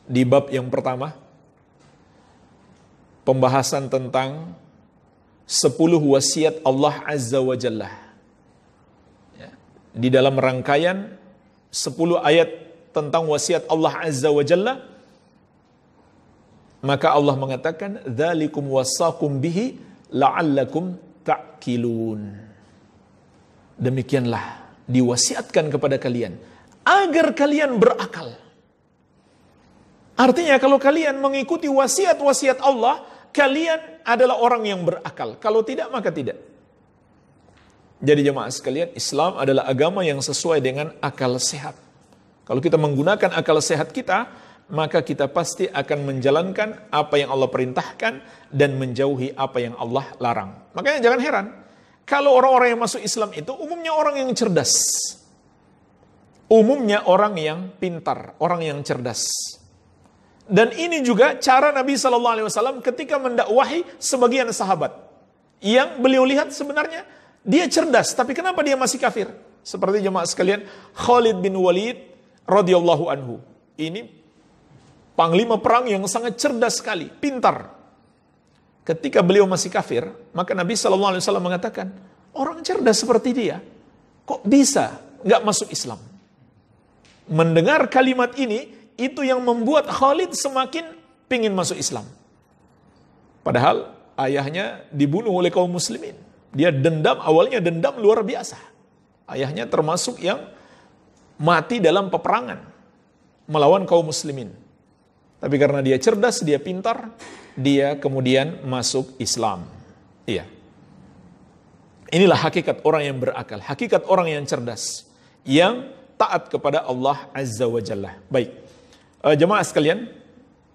di bab yang pertama, pembahasan tentang 10 wasiat Allah Azza wa Jalla. Di dalam rangkaian 10 ayat tentang wasiat Allah Azza wa Jalla, maka Allah mengatakan, "Dzalikum wasaqum bihi la'allakum ta'qilun." Demikianlah diwasiatkan kepada kalian agar kalian berakal. Artinya kalau kalian mengikuti wasiat-wasiat Allah, kalian adalah orang yang berakal. Kalau tidak, maka tidak. Jadi jemaah sekalian, Islam adalah agama yang sesuai dengan akal sehat. Kalau kita menggunakan akal sehat kita, maka kita pasti akan menjalankan apa yang Allah perintahkan dan menjauhi apa yang Allah larang. Makanya jangan heran, kalau orang-orang yang masuk Islam itu umumnya orang yang cerdas. Umumnya orang yang pintar, orang yang cerdas. Dan ini juga cara Nabi SAW ketika mendakwahi sebagian sahabat. Yang beliau lihat sebenarnya dia cerdas, tapi kenapa dia masih kafir? Seperti jemaah sekalian, Khalid bin Walid radhiyallahu anhu. Ini panglima perang yang sangat cerdas sekali, pintar. Ketika beliau masih kafir, maka Nabi SAW mengatakan, orang cerdas seperti dia, kok bisa nggak masuk Islam? Mendengar kalimat ini, itu yang membuat Khalid semakin pingin masuk Islam. Padahal ayahnya dibunuh oleh kaum muslimin. Dia dendam, awalnya dendam luar biasa. Ayahnya termasuk yang mati dalam peperangan melawan kaum muslimin. Tapi karena dia cerdas, dia pintar, dia kemudian masuk Islam. Iya. Inilah hakikat orang yang berakal, hakikat orang yang cerdas, yang taat kepada Allah Azza wa Jalla. Baik, jemaah sekalian,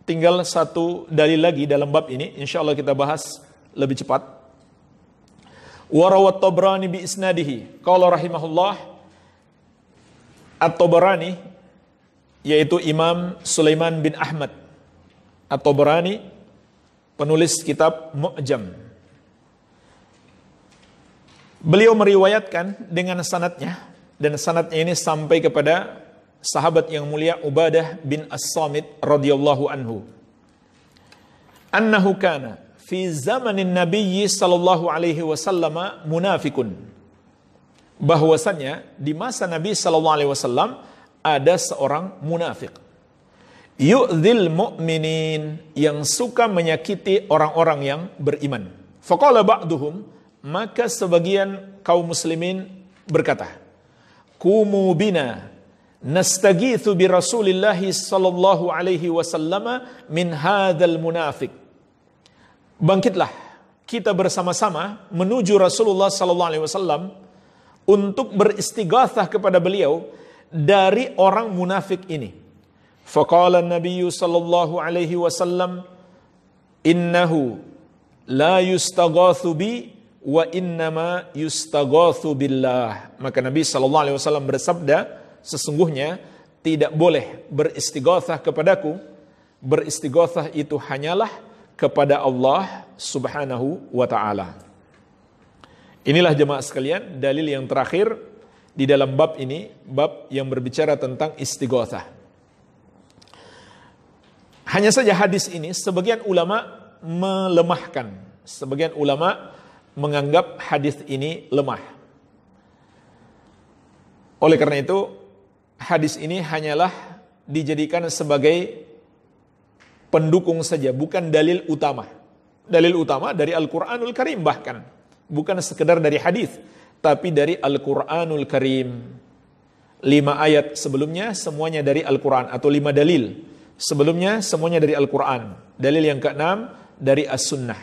tinggal satu dalil lagi dalam bab ini, insya Allah kita bahas lebih cepat. Warawat Tabrani bi isnadihi, qala rahimahullah, At-Tabrani, yaitu Imam Sulaiman bin Ahmad At-Tabrani, penulis kitab Mu'jam. Beliau meriwayatkan dengan sanadnya, dan sanadnya ini sampai kepada sahabat yang mulia Ubadah bin As-Samit radhiyallahu anhu. Annahu kana fi zamanin Nabi sallallahu alaihi wasallam munafikun. Bahwasanya di masa Nabi sallallahu alaihi wasallam ada seorang munafik. Yu'dzil mu'minin, yang suka menyakiti orang-orang yang beriman. Faqala ba'duhum, maka sebagian kaum muslimin berkata, Kumu bina nastagithu bi Rasulillahi sallallahu alaihi wasallam min hadzal munafik. Bangkitlah kita bersama-sama menuju Rasulullah sallallahu alaihi wasallam untuk beristighatsah kepada beliau dari orang munafik ini. Faqala an-nabiy sallallahu alaihi wasallam, innahu la yustaghatsu bi wa innama yustaghatsu billah. Maka Nabi SAW bersabda, sesungguhnya tidak boleh beristighatsah kepadaku. Beristighatsah itu hanyalah kepada Allah Subhanahu wa ta'ala. Inilah jemaah sekalian dalil yang terakhir di dalam bab ini, bab yang berbicara tentang istighatsah. Hanya saja hadis ini sebagian ulama melemahkan, sebagian ulama menganggap hadis ini lemah. Oleh karena itu, hadis ini hanyalah dijadikan sebagai pendukung saja, bukan dalil utama. Dalil utama dari Al-Quranul Karim bahkan, bukan sekedar dari hadis, tapi dari Al-Quranul Karim. 5 ayat sebelumnya semuanya dari Al-Quran, atau 5 dalil sebelumnya semuanya dari Al-Quran. Dalil yang ke-6 dari As-Sunnah.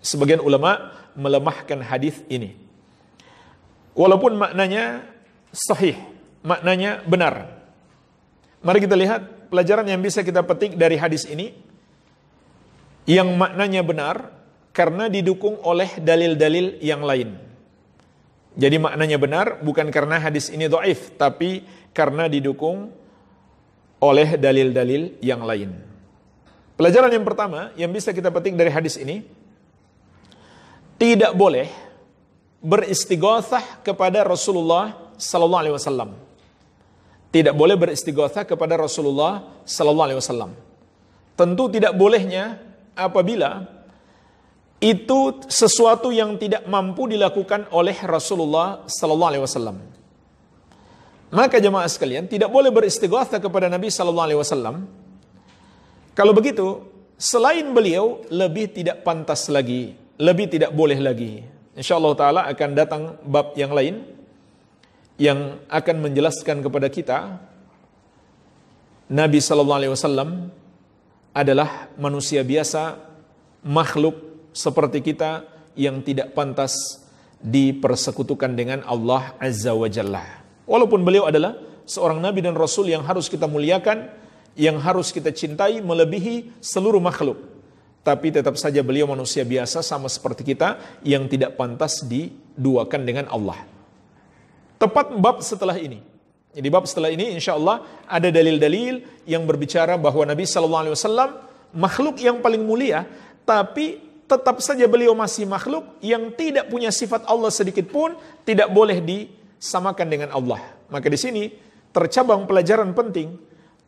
Sebagian ulama melemahkan hadis ini, walaupun maknanya sahih, maknanya benar. Mari kita lihat pelajaran yang bisa kita petik dari hadis ini, yang maknanya benar karena didukung oleh dalil-dalil yang lain. Jadi maknanya benar bukan karena hadis ini dhaif, tapi karena didukung oleh dalil-dalil yang lain. Pelajaran yang pertama yang bisa kita petik dari hadis ini, tidak boleh beristighatsah kepada Rasulullah sallallahu alaihi wasallam. Tidak boleh beristighatsah kepada Rasulullah sallallahu alaihi wasallam. Tentu tidak bolehnya apabila itu sesuatu yang tidak mampu dilakukan oleh Rasulullah sallallahu alaihi wasallam. Maka jemaah sekalian, tidak boleh beristighatsah kepada Nabi sallallahu alaihi wasallam. Kalau begitu, selain beliau lebih tidak pantas lagi, lebih tidak boleh lagi. Insyaallah taala akan datang bab yang lain yang akan menjelaskan kepada kita Nabi sallallahu alaihi wasallam adalah manusia biasa, makhluk seperti kita yang tidak pantas dipersekutukan dengan Allah Azza wa Jalla. Walaupun beliau adalah seorang nabi dan rasul yang harus kita muliakan, yang harus kita cintai melebihi seluruh makhluk. Tapi tetap saja beliau manusia biasa sama seperti kita yang tidak pantas diduakan dengan Allah. Tepat bab setelah ini. Jadi bab setelah ini insya Allah ada dalil-dalil yang berbicara bahwa Nabi SAW makhluk yang paling mulia, tapi tetap saja beliau masih makhluk yang tidak punya sifat Allah sedikit pun, tidak boleh disamakan dengan Allah. Maka di sini tercabang pelajaran penting,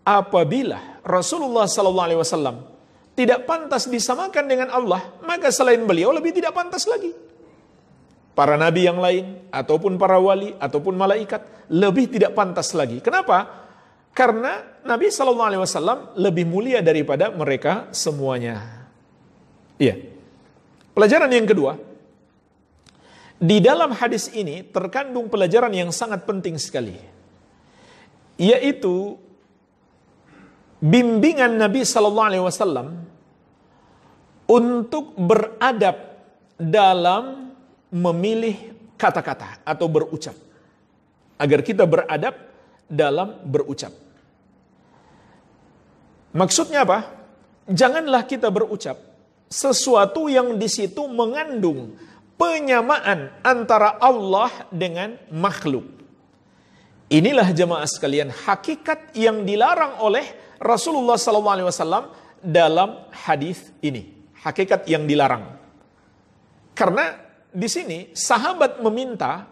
apabila Rasulullah SAW tidak pantas disamakan dengan Allah, maka selain beliau lebih tidak pantas lagi. Para nabi yang lain, ataupun para wali, ataupun malaikat, lebih tidak pantas lagi. Kenapa? Karena Nabi SAW lebih mulia daripada mereka semuanya. Iya. Pelajaran yang kedua, di dalam hadis ini terkandung pelajaran yang sangat penting sekali, yaitu bimbingan Nabi SAW untuk beradab dalam memilih kata-kata atau berucap, agar kita beradab dalam berucap. Maksudnya apa? Janganlah kita berucap sesuatu yang di situ mengandung penyamaan antara Allah dengan makhluk. Inilah jemaah sekalian hakikat yang dilarang oleh Rasulullah SAW dalam hadis ini. Hakikat yang dilarang. Karena di sini sahabat meminta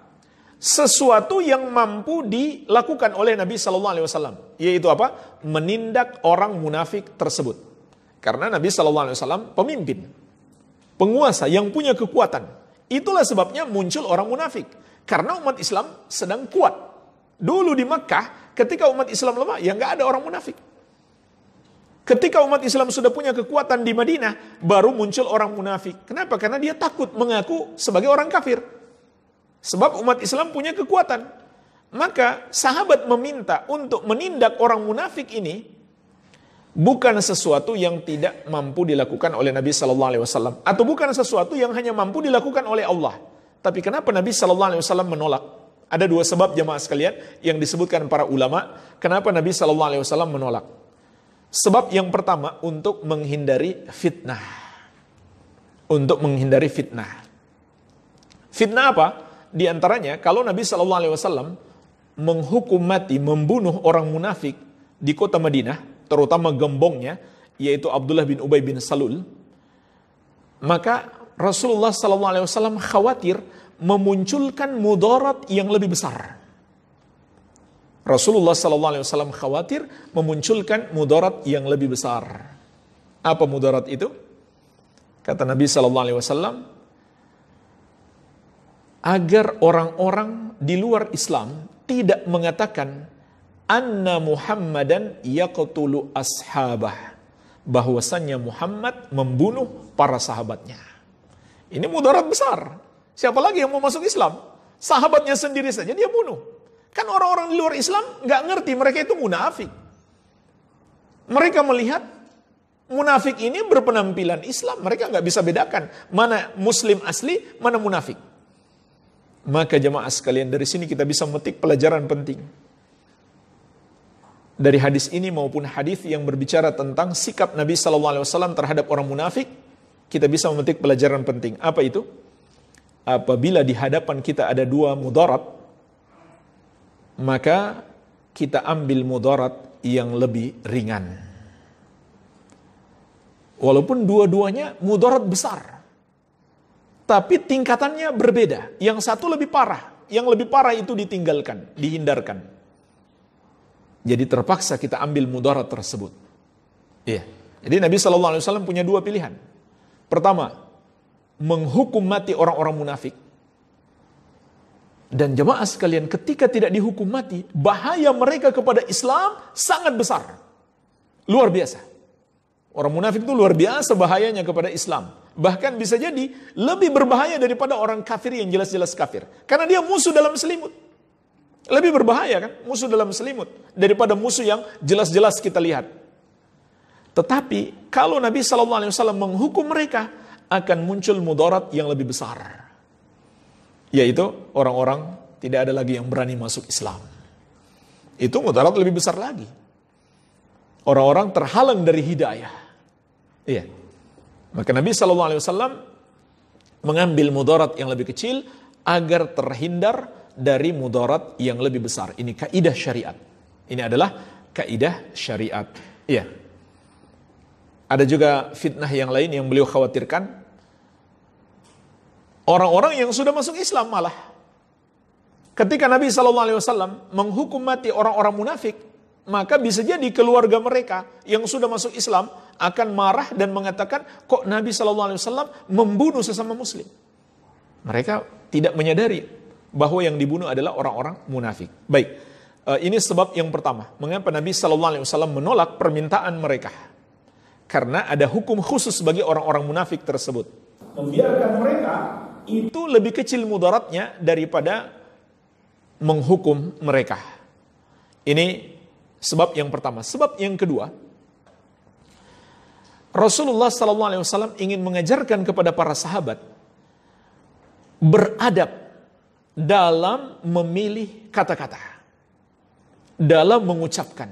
sesuatu yang mampu dilakukan oleh Nabi SAW, yaitu apa? Menindak orang munafik tersebut. Karena Nabi SAW pemimpin, penguasa yang punya kekuatan. Itulah sebabnya muncul orang munafik. Karena umat Islam sedang kuat. Dulu di Mekah, ketika umat Islam lemah, ya nggak ada orang munafik. Ketika umat Islam sudah punya kekuatan di Madinah, baru muncul orang munafik. Kenapa? Karena dia takut mengaku sebagai orang kafir. Sebab umat Islam punya kekuatan. Maka sahabat meminta untuk menindak orang munafik ini, bukan sesuatu yang tidak mampu dilakukan oleh Nabi SAW. Atau bukan sesuatu yang hanya mampu dilakukan oleh Allah. Tapi kenapa Nabi SAW menolak? Ada dua sebab jemaah sekalian yang disebutkan para ulama. Kenapa Nabi SAW menolak? Sebab yang pertama, untuk menghindari fitnah. Untuk menghindari fitnah. Fitnah apa? Di antaranya, kalau Nabi SAW menghukum mati, membunuh orang munafik di kota Madinah, terutama gembongnya, yaitu Abdullah bin Ubay bin Salul, maka Rasulullah SAW khawatir memunculkan mudarat yang lebih besar. Rasulullah SAW khawatir memunculkan mudarat yang lebih besar. Apa mudarat itu? Kata Nabi SAW, agar orang-orang di luar Islam tidak mengatakan anna Muhammadan yaqtulu ashabah, bahwasannya Muhammad membunuh para sahabatnya. Ini mudarat besar. Siapa lagi yang mau masuk Islam? Sahabatnya sendiri saja dia bunuh. Kan orang-orang di luar Islam nggak ngerti mereka itu munafik. Mereka melihat munafik ini berpenampilan Islam. Mereka nggak bisa bedakan mana muslim asli, mana munafik. Maka jemaah sekalian, dari sini kita bisa memetik pelajaran penting. Dari hadis ini maupun hadis yang berbicara tentang sikap Nabi SAW terhadap orang munafik, kita bisa memetik pelajaran penting. Apa itu? Apabila di hadapan kita ada dua mudarat, maka kita ambil mudarat yang lebih ringan. Walaupun dua-duanya mudarat besar, tapi tingkatannya berbeda. Yang satu lebih parah, yang lebih parah itu ditinggalkan, dihindarkan. Jadi terpaksa kita ambil mudarat tersebut. Iya. Jadi Nabi SAW punya dua pilihan. Pertama, menghukum mati orang-orang munafik. Dan jemaah sekalian, ketika tidak dihukum mati, bahaya mereka kepada Islam sangat besar. Luar biasa. Orang munafik itu luar biasa bahayanya kepada Islam. Bahkan bisa jadi lebih berbahaya daripada orang kafir yang jelas-jelas kafir. Karena dia musuh dalam selimut. Lebih berbahaya kan, musuh dalam selimut, daripada musuh yang jelas-jelas kita lihat. Tetapi kalau Nabi SAW menghukum mereka, akan muncul mudarat yang lebih besar, yaitu orang-orang tidak ada lagi yang berani masuk Islam. Itu mudarat lebih besar lagi. Orang-orang terhalang dari hidayah. Iya. Maka Nabi SAW mengambil mudarat yang lebih kecil agar terhindar dari mudarat yang lebih besar. Ini kaidah syariat. Ini adalah kaidah syariat. Iya. Ada juga fitnah yang lain yang beliau khawatirkan. Orang-orang yang sudah masuk Islam malah. Ketika Nabi SAW menghukum mati orang-orang munafik, maka bisa jadi keluarga mereka yang sudah masuk Islam akan marah dan mengatakan, kok Nabi SAW membunuh sesama muslim? Mereka tidak menyadari bahwa yang dibunuh adalah orang-orang munafik. Baik, ini sebab yang pertama. Mengapa Nabi SAW menolak permintaan mereka? Karena ada hukum khusus bagi orang-orang munafik tersebut. Membiarkan mereka itu lebih kecil mudaratnya daripada menghukum mereka. Ini sebab yang pertama. Sebab yang kedua, Rasulullah SAW ingin mengajarkan kepada para sahabat beradab dalam memilih kata-kata, dalam mengucapkan,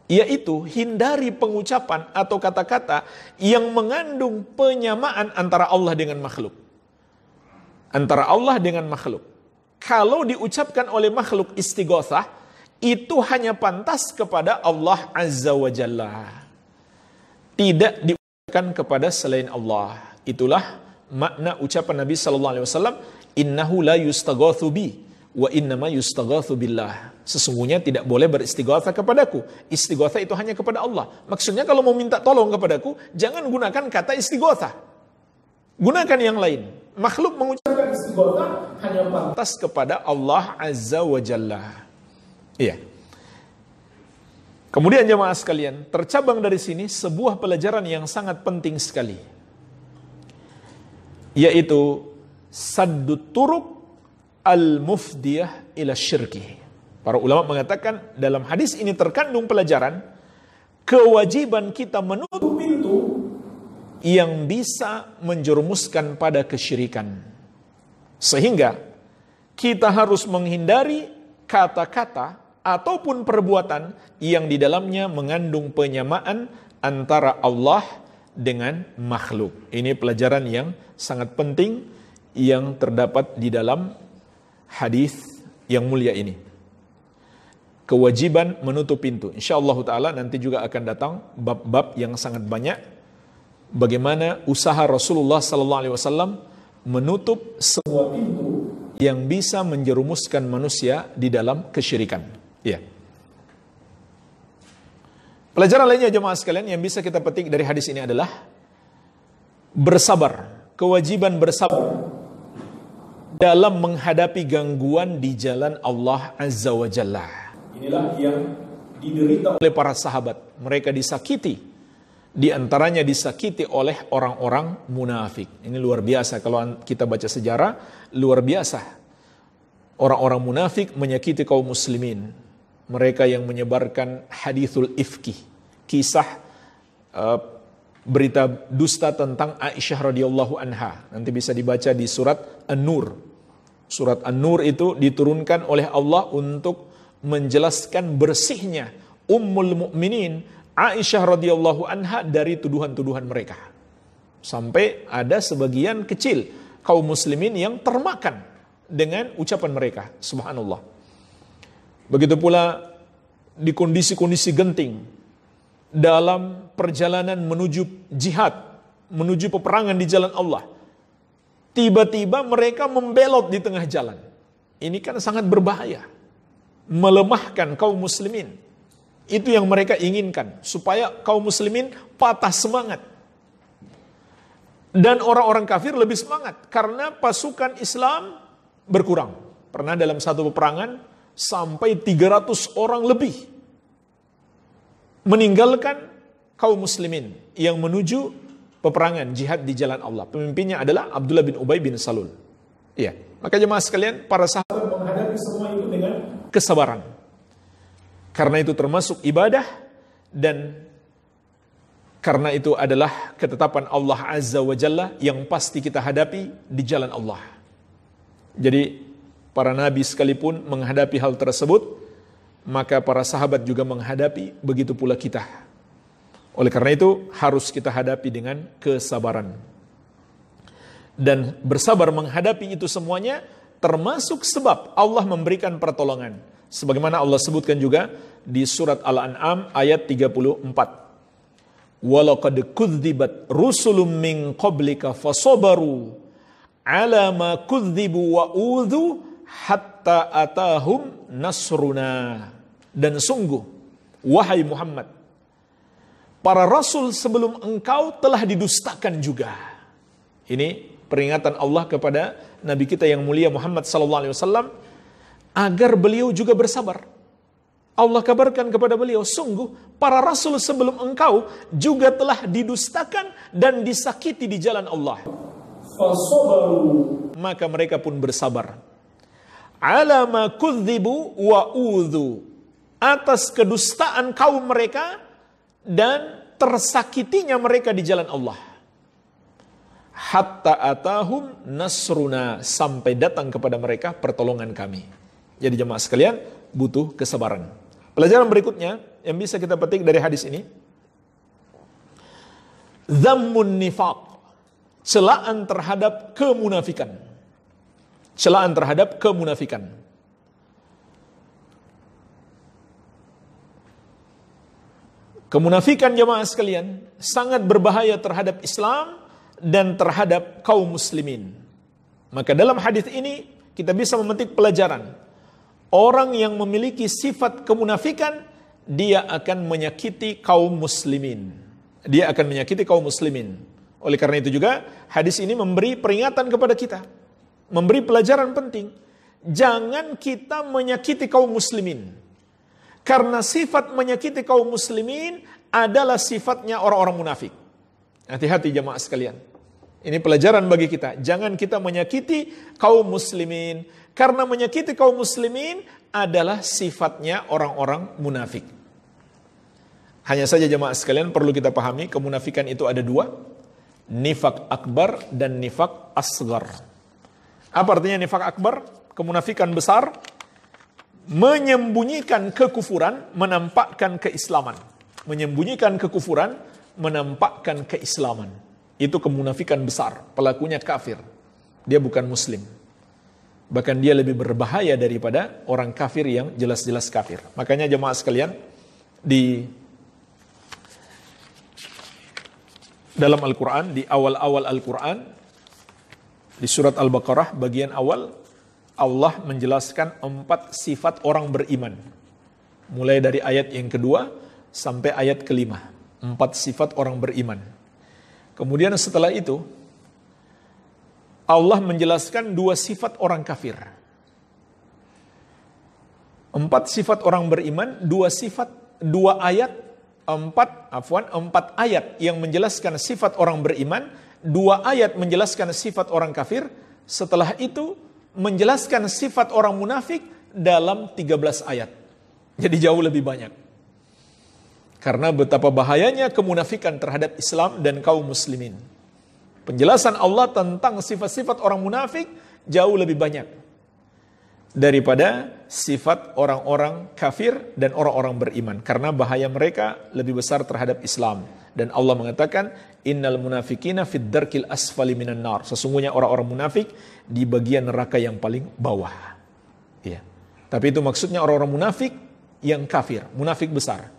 yaitu hindari pengucapan atau kata-kata yang mengandung penyamaan antara Allah dengan makhluk. Antara Allah dengan makhluk. Kalau diucapkan oleh makhluk istighatsah, itu hanya pantas kepada Allah Azza wa Jalla. Tidak diucapkan kepada selain Allah. Itulah makna ucapan Nabi SAW, innahu la yustaghatsu bi wa innama yustaghatsu billah. Sesungguhnya tidak boleh beristighatsah kepadaku. Istighatsah itu hanya kepada Allah. Maksudnya kalau mau minta tolong kepadaku, jangan gunakan kata istighatsah. Gunakan yang lain. Makhluk mengucapkan istighatsah hanya pantas kepada Allah Azza wa Jalla. Iya. Kemudian jemaah sekalian, tercabang dari sini sebuah pelajaran yang sangat penting sekali. Yaitu saddut turuq al-mufdiyah ila syirki. Para ulama mengatakan dalam hadis ini terkandung pelajaran kewajiban kita menutup pintu yang bisa menjerumuskan pada kesyirikan. Sehingga kita harus menghindari kata-kata ataupun perbuatan yang di dalamnya mengandung penyamaan antara Allah dengan makhluk. Ini pelajaran yang sangat penting yang terdapat di dalam hadis yang mulia ini. Kewajiban menutup pintu. InsyaAllah ta'ala nanti juga akan datang bab-bab yang sangat banyak. Bagaimana usaha Rasulullah SAW menutup semua pintu yang bisa menjerumuskan manusia di dalam kesyirikan. Ya. Pelajaran lainnya jemaah sekalian yang bisa kita petik dari hadis ini adalah bersabar, kewajiban bersabar dalam menghadapi gangguan di jalan Allah Azza wa Jalla. Inilah yang diderita oleh para sahabat. Mereka disakiti, di antaranya disakiti oleh orang-orang munafik. Ini luar biasa kalau kita baca sejarah, luar biasa. Orang-orang munafik menyakiti kaum muslimin. Mereka yang menyebarkan hadithul ifki, kisah berita dusta tentang Aisyah radhiyallahu anha. Nanti bisa dibaca di surat An-Nur. Surat An-Nur itu diturunkan oleh Allah untuk menjelaskan bersihnya Ummul Mukminin Aisyah radhiyallahu anha dari tuduhan-tuduhan mereka. Sampai ada sebagian kecil kaum muslimin yang termakan dengan ucapan mereka. Subhanallah. Begitu pula di kondisi-kondisi genting dalam perjalanan menuju jihad, menuju peperangan di jalan Allah. Tiba-tiba mereka membelot di tengah jalan. Ini kan sangat berbahaya. Melemahkan kaum muslimin. Itu yang mereka inginkan. Supaya kaum muslimin patah semangat. Dan orang-orang kafir lebih semangat. Karena pasukan Islam berkurang. Pernah dalam satu peperangan sampai 300 orang lebih meninggalkan kaum muslimin yang menuju peperangan jihad di jalan Allah. Pemimpinnya adalah Abdullah bin Ubay bin Salul. Iya, maka jemaah sekalian, para sahabat menghadapi semua itu dengan kesabaran. Karena itu termasuk ibadah dan karena itu adalah ketetapan Allah Azza wa Jalla yang pasti kita hadapi di jalan Allah. Jadi para nabi sekalipun menghadapi hal tersebut maka para sahabat juga menghadapi, begitu pula kita. Oleh karena itu harus kita hadapi dengan kesabaran. Dan bersabar menghadapi itu semuanya termasuk sebab Allah memberikan pertolongan. Sebagaimana Allah sebutkan juga di surat Al-An'am ayat 34. Walaqad kudzibat rusulun min qablika fasabaru ala ma kudzibu wa udhu hatta atahum nasruna. Dan sungguh, wahai Muhammad, para rasul sebelum engkau telah didustakan juga. Ini peringatan Allah kepada Nabi kita yang mulia Muhammad SAW agar beliau juga bersabar. Allah kabarkan kepada beliau, sungguh para rasul sebelum engkau juga telah didustakan dan disakiti di jalan Allah. Maka mereka pun bersabar. Ala ma kudzibu wa udhu, atas kedustaan kaum mereka dan tersakitinya mereka di jalan Allah. Hatta atahum nasruna, sampai datang kepada mereka pertolongan kami. Jadi jemaah sekalian, butuh kesabaran. Pelajaran berikutnya yang bisa kita petik dari hadis ini, dzammun nifaq, celaan terhadap kemunafikan. Celaan terhadap kemunafikan. Kemunafikan jemaah sekalian sangat berbahaya terhadap Islam dan terhadap kaum muslimin. Maka dalam hadis ini kita bisa memetik pelajaran. Orang yang memiliki sifat kemunafikan, dia akan menyakiti kaum muslimin. Dia akan menyakiti kaum muslimin. Oleh karena itu juga hadis ini memberi peringatan kepada kita, memberi pelajaran penting. Jangan kita menyakiti kaum muslimin. Karena sifat menyakiti kaum muslimin adalah sifatnya orang-orang munafik. Hati-hati jemaah sekalian. Ini pelajaran bagi kita. Jangan kita menyakiti kaum muslimin. Karena menyakiti kaum muslimin adalah sifatnya orang-orang munafik. Hanya saja jemaah sekalian perlu kita pahami, kemunafikan itu ada dua. Nifak akbar dan nifak asgar. Apa artinya nifak akbar? Kemunafikan besar. Menyembunyikan kekufuran, menampakkan keislaman. Menyembunyikan kekufuran, menampakkan keislaman. Itu kemunafikan besar. Pelakunya kafir. Dia bukan muslim. Bahkan dia lebih berbahaya daripada orang kafir yang jelas-jelas kafir. Makanya jemaah sekalian, di dalam Al-Quran, di awal-awal Al-Quran, di surat Al-Baqarah bagian awal, Allah menjelaskan 4 sifat orang beriman. Mulai dari ayat yang kedua sampai ayat kelima. 4 sifat orang beriman. Kemudian setelah itu, Allah menjelaskan 2 sifat orang kafir. 4 sifat orang beriman, 2 ayat, 4 ayat yang menjelaskan sifat orang beriman, 2 ayat menjelaskan sifat orang kafir. Setelah itu menjelaskan sifat orang munafik dalam 13 ayat. Jadi jauh lebih banyak. Karena betapa bahayanya kemunafikan terhadap Islam dan kaum muslimin. Penjelasan Allah tentang sifat-sifat orang munafik jauh lebih banyak daripada sifat orang-orang kafir dan orang-orang beriman. Karena bahaya mereka lebih besar terhadap Islam. Dan Allah mengatakan, innal munafikina fid darkil asfali minan nar. Sesungguhnya orang-orang munafik di bagian neraka yang paling bawah. Ya. Tapi itu maksudnya orang-orang munafik yang kafir, munafik besar.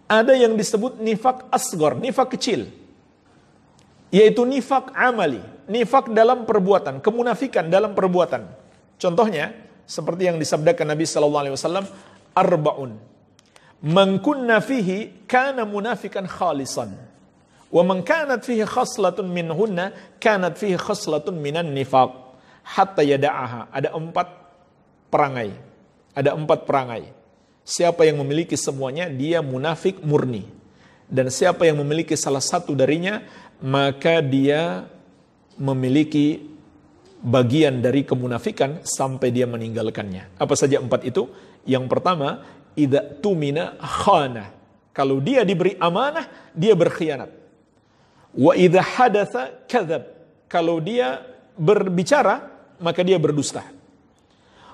Ada yang disebut nifak asgar, nifak kecil. Yaitu nifak amali, nifak dalam perbuatan, kemunafikan dalam perbuatan. Contohnya, seperti yang disabdakan Nabi SAW, arba'un. Man kunna fihi kana munafikan khalisan. Wa man kanat fihi khaslatun minhunna, kanat fihi khaslatun minan nifaq. Hatta yada'aha. Ada 4 perangai. Ada 4 perangai. Siapa yang memiliki semuanya, dia munafik murni. Dan siapa yang memiliki salah satu darinya, maka dia memiliki bagian dari kemunafikan sampai dia meninggalkannya. Apa saja 4 itu? Yang pertama, idza tumina khana. Kalau dia diberi amanah, dia berkhianat. Wa idza hadatsa kadzab. Kalau dia berbicara, maka dia berdusta.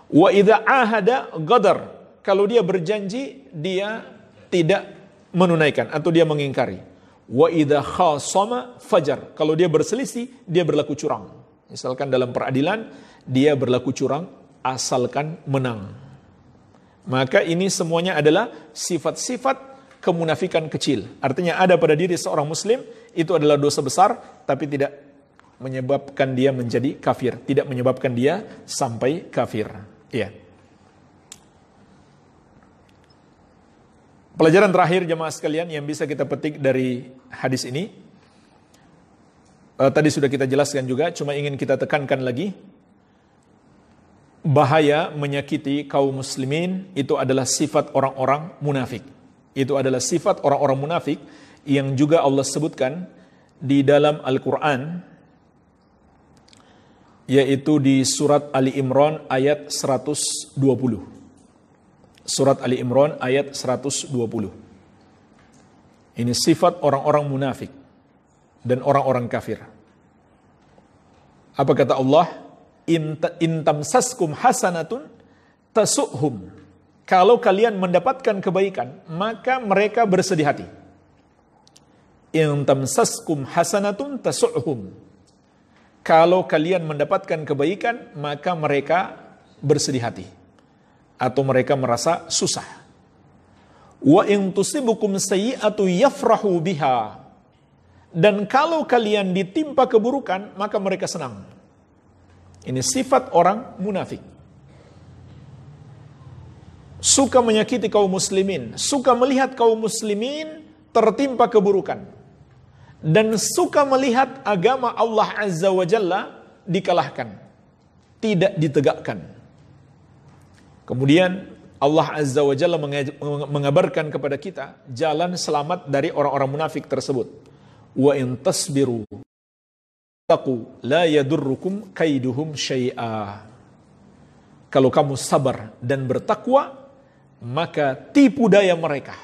Wa idza ahada ghadar. kalau dia berjanji dia tidak menunaikan atau dia mengingkari. Wa idza khasama fajar. Kalau dia berselisih, dia berlaku curang. Misalkan dalam peradilan dia berlaku curang asalkan menang. Maka ini semuanya adalah sifat-sifat kemunafikan kecil. Artinya ada pada diri seorang muslim, itu adalah dosa besar, tapi tidak menyebabkan dia menjadi kafir, tidak menyebabkan dia sampai kafir. Ya. Pelajaran terakhir jemaah sekalian yang bisa kita petik dari hadis ini, tadi sudah kita jelaskan juga, cuma ingin kita tekankan lagi, bahaya menyakiti kaum muslimin itu adalah sifat orang-orang munafik. Itu adalah sifat orang-orang munafik yang juga Allah sebutkan di dalam Al-Quran, yaitu di surat Ali Imran ayat 120. Surat Ali Imran ayat 120. Ini sifat orang-orang munafik dan orang-orang kafir. Apa kata Allah? In tamsaskum hasanatun tasu'hum. Kalau kalian mendapatkan kebaikan, maka mereka bersedih hati. In tamsaskum hasanatun tasu'hum. Kalau kalian mendapatkan kebaikan, maka mereka bersedih hati. Atau mereka merasa susah. Wa in tusibukum sayyi'atu yafrahu biha. Dan kalau kalian ditimpa keburukan, maka mereka senang. Ini sifat orang munafik. Suka menyakiti kaum muslimin, suka melihat kaum muslimin tertimpa keburukan, dan suka melihat agama Allah Azza wa Jalla dikalahkan, tidak ditegakkan. Kemudian Allah Azza wa Jalla mengabarkan kepada kita jalan selamat dari orang-orang munafik tersebut. Wa in tasbiru taqu la yadurrukum kaiduhum syai'a. Kalau kamu sabar dan bertakwa, maka tipu daya mereka,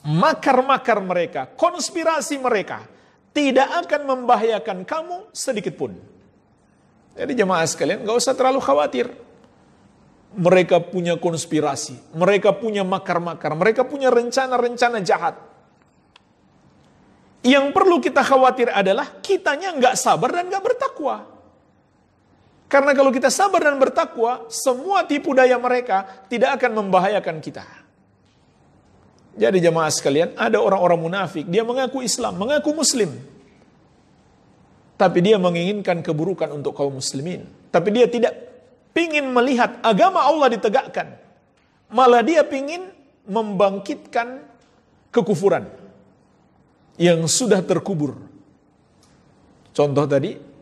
makar-makar mereka, konspirasi mereka tidak akan membahayakan kamu sedikit pun. Jadi jemaah sekalian, gak usah terlalu khawatir. Mereka punya konspirasi, mereka punya makar-makar, mereka punya rencana-rencana jahat. Yang perlu kita khawatir adalah kitanya gak sabar dan gak bertakwa. Karena kalau kita sabar dan bertakwa, semua tipu daya mereka tidak akan membahayakan kita. Jadi jemaah sekalian, ada orang-orang munafik, dia mengaku Islam, mengaku Muslim. Tapi dia menginginkan keburukan untuk kaum muslimin. Tapi dia tidak ingin melihat agama Allah ditegakkan. Malah dia ingin membangkitkan kekufuran yang sudah terkubur. Contoh tadi,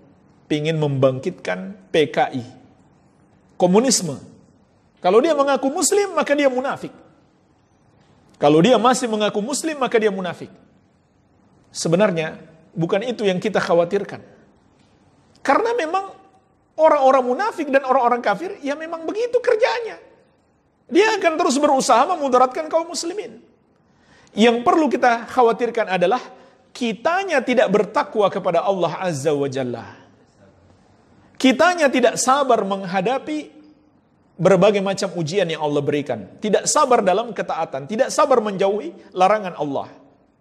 ingin membangkitkan PKI, komunisme. Kalau dia mengaku muslim, maka dia munafik. Kalau dia masih mengaku muslim, maka dia munafik. Sebenarnya bukan itu yang kita khawatirkan. Karena memang orang-orang munafik dan orang-orang kafir, ya memang begitu kerjaannya. Dia akan terus berusaha memudaratkan kaum muslimin. Yang perlu kita khawatirkan adalah kitanya tidak bertakwa kepada Allah Azza wa Jalla. Kitanya tidak sabar menghadapi berbagai macam ujian yang Allah berikan. Tidak sabar dalam ketaatan. Tidak sabar menjauhi larangan Allah.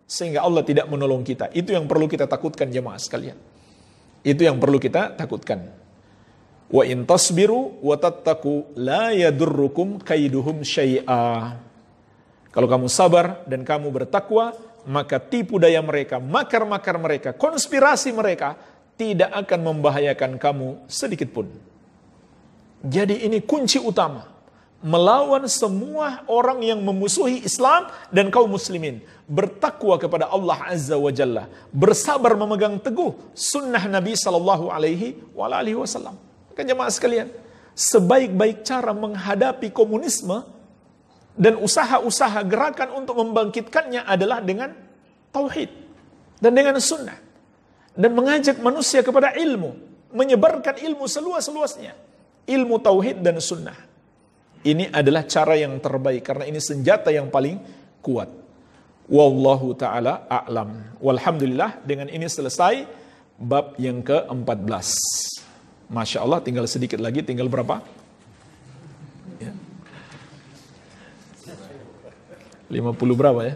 Sehingga Allah tidak menolong kita. Itu yang perlu kita takutkan jemaah sekalian. Itu yang perlu kita takutkan. Wa in tasbiru wa tattaqu la yadurrukum kaiduhum syai'a. Kalau kamu sabar dan kamu bertakwa, maka tipu daya mereka, makar-makar mereka, konspirasi mereka tidak akan membahayakan kamu sedikit pun. Jadi ini kunci utama. Melawan semua orang yang memusuhi Islam dan kaum muslimin. Bertakwa kepada Allah Azza wa Jalla. Bersabar memegang teguh sunnah Nabi SAW. Kan jemaah sekalian, sebaik-baik cara menghadapi komunisme dan usaha-usaha gerakan untuk membangkitkannya adalah dengan tauhid dan dengan sunnah. Dan mengajak manusia kepada ilmu, menyebarkan ilmu seluas-luasnya, ilmu tauhid dan sunnah. Ini adalah cara yang terbaik, karena ini senjata yang paling kuat. Wallahu ta'ala a'lam. Walhamdulillah, dengan ini selesai bab yang ke-14. Masya Allah, tinggal sedikit lagi, tinggal berapa? Ya. 50 berapa ya?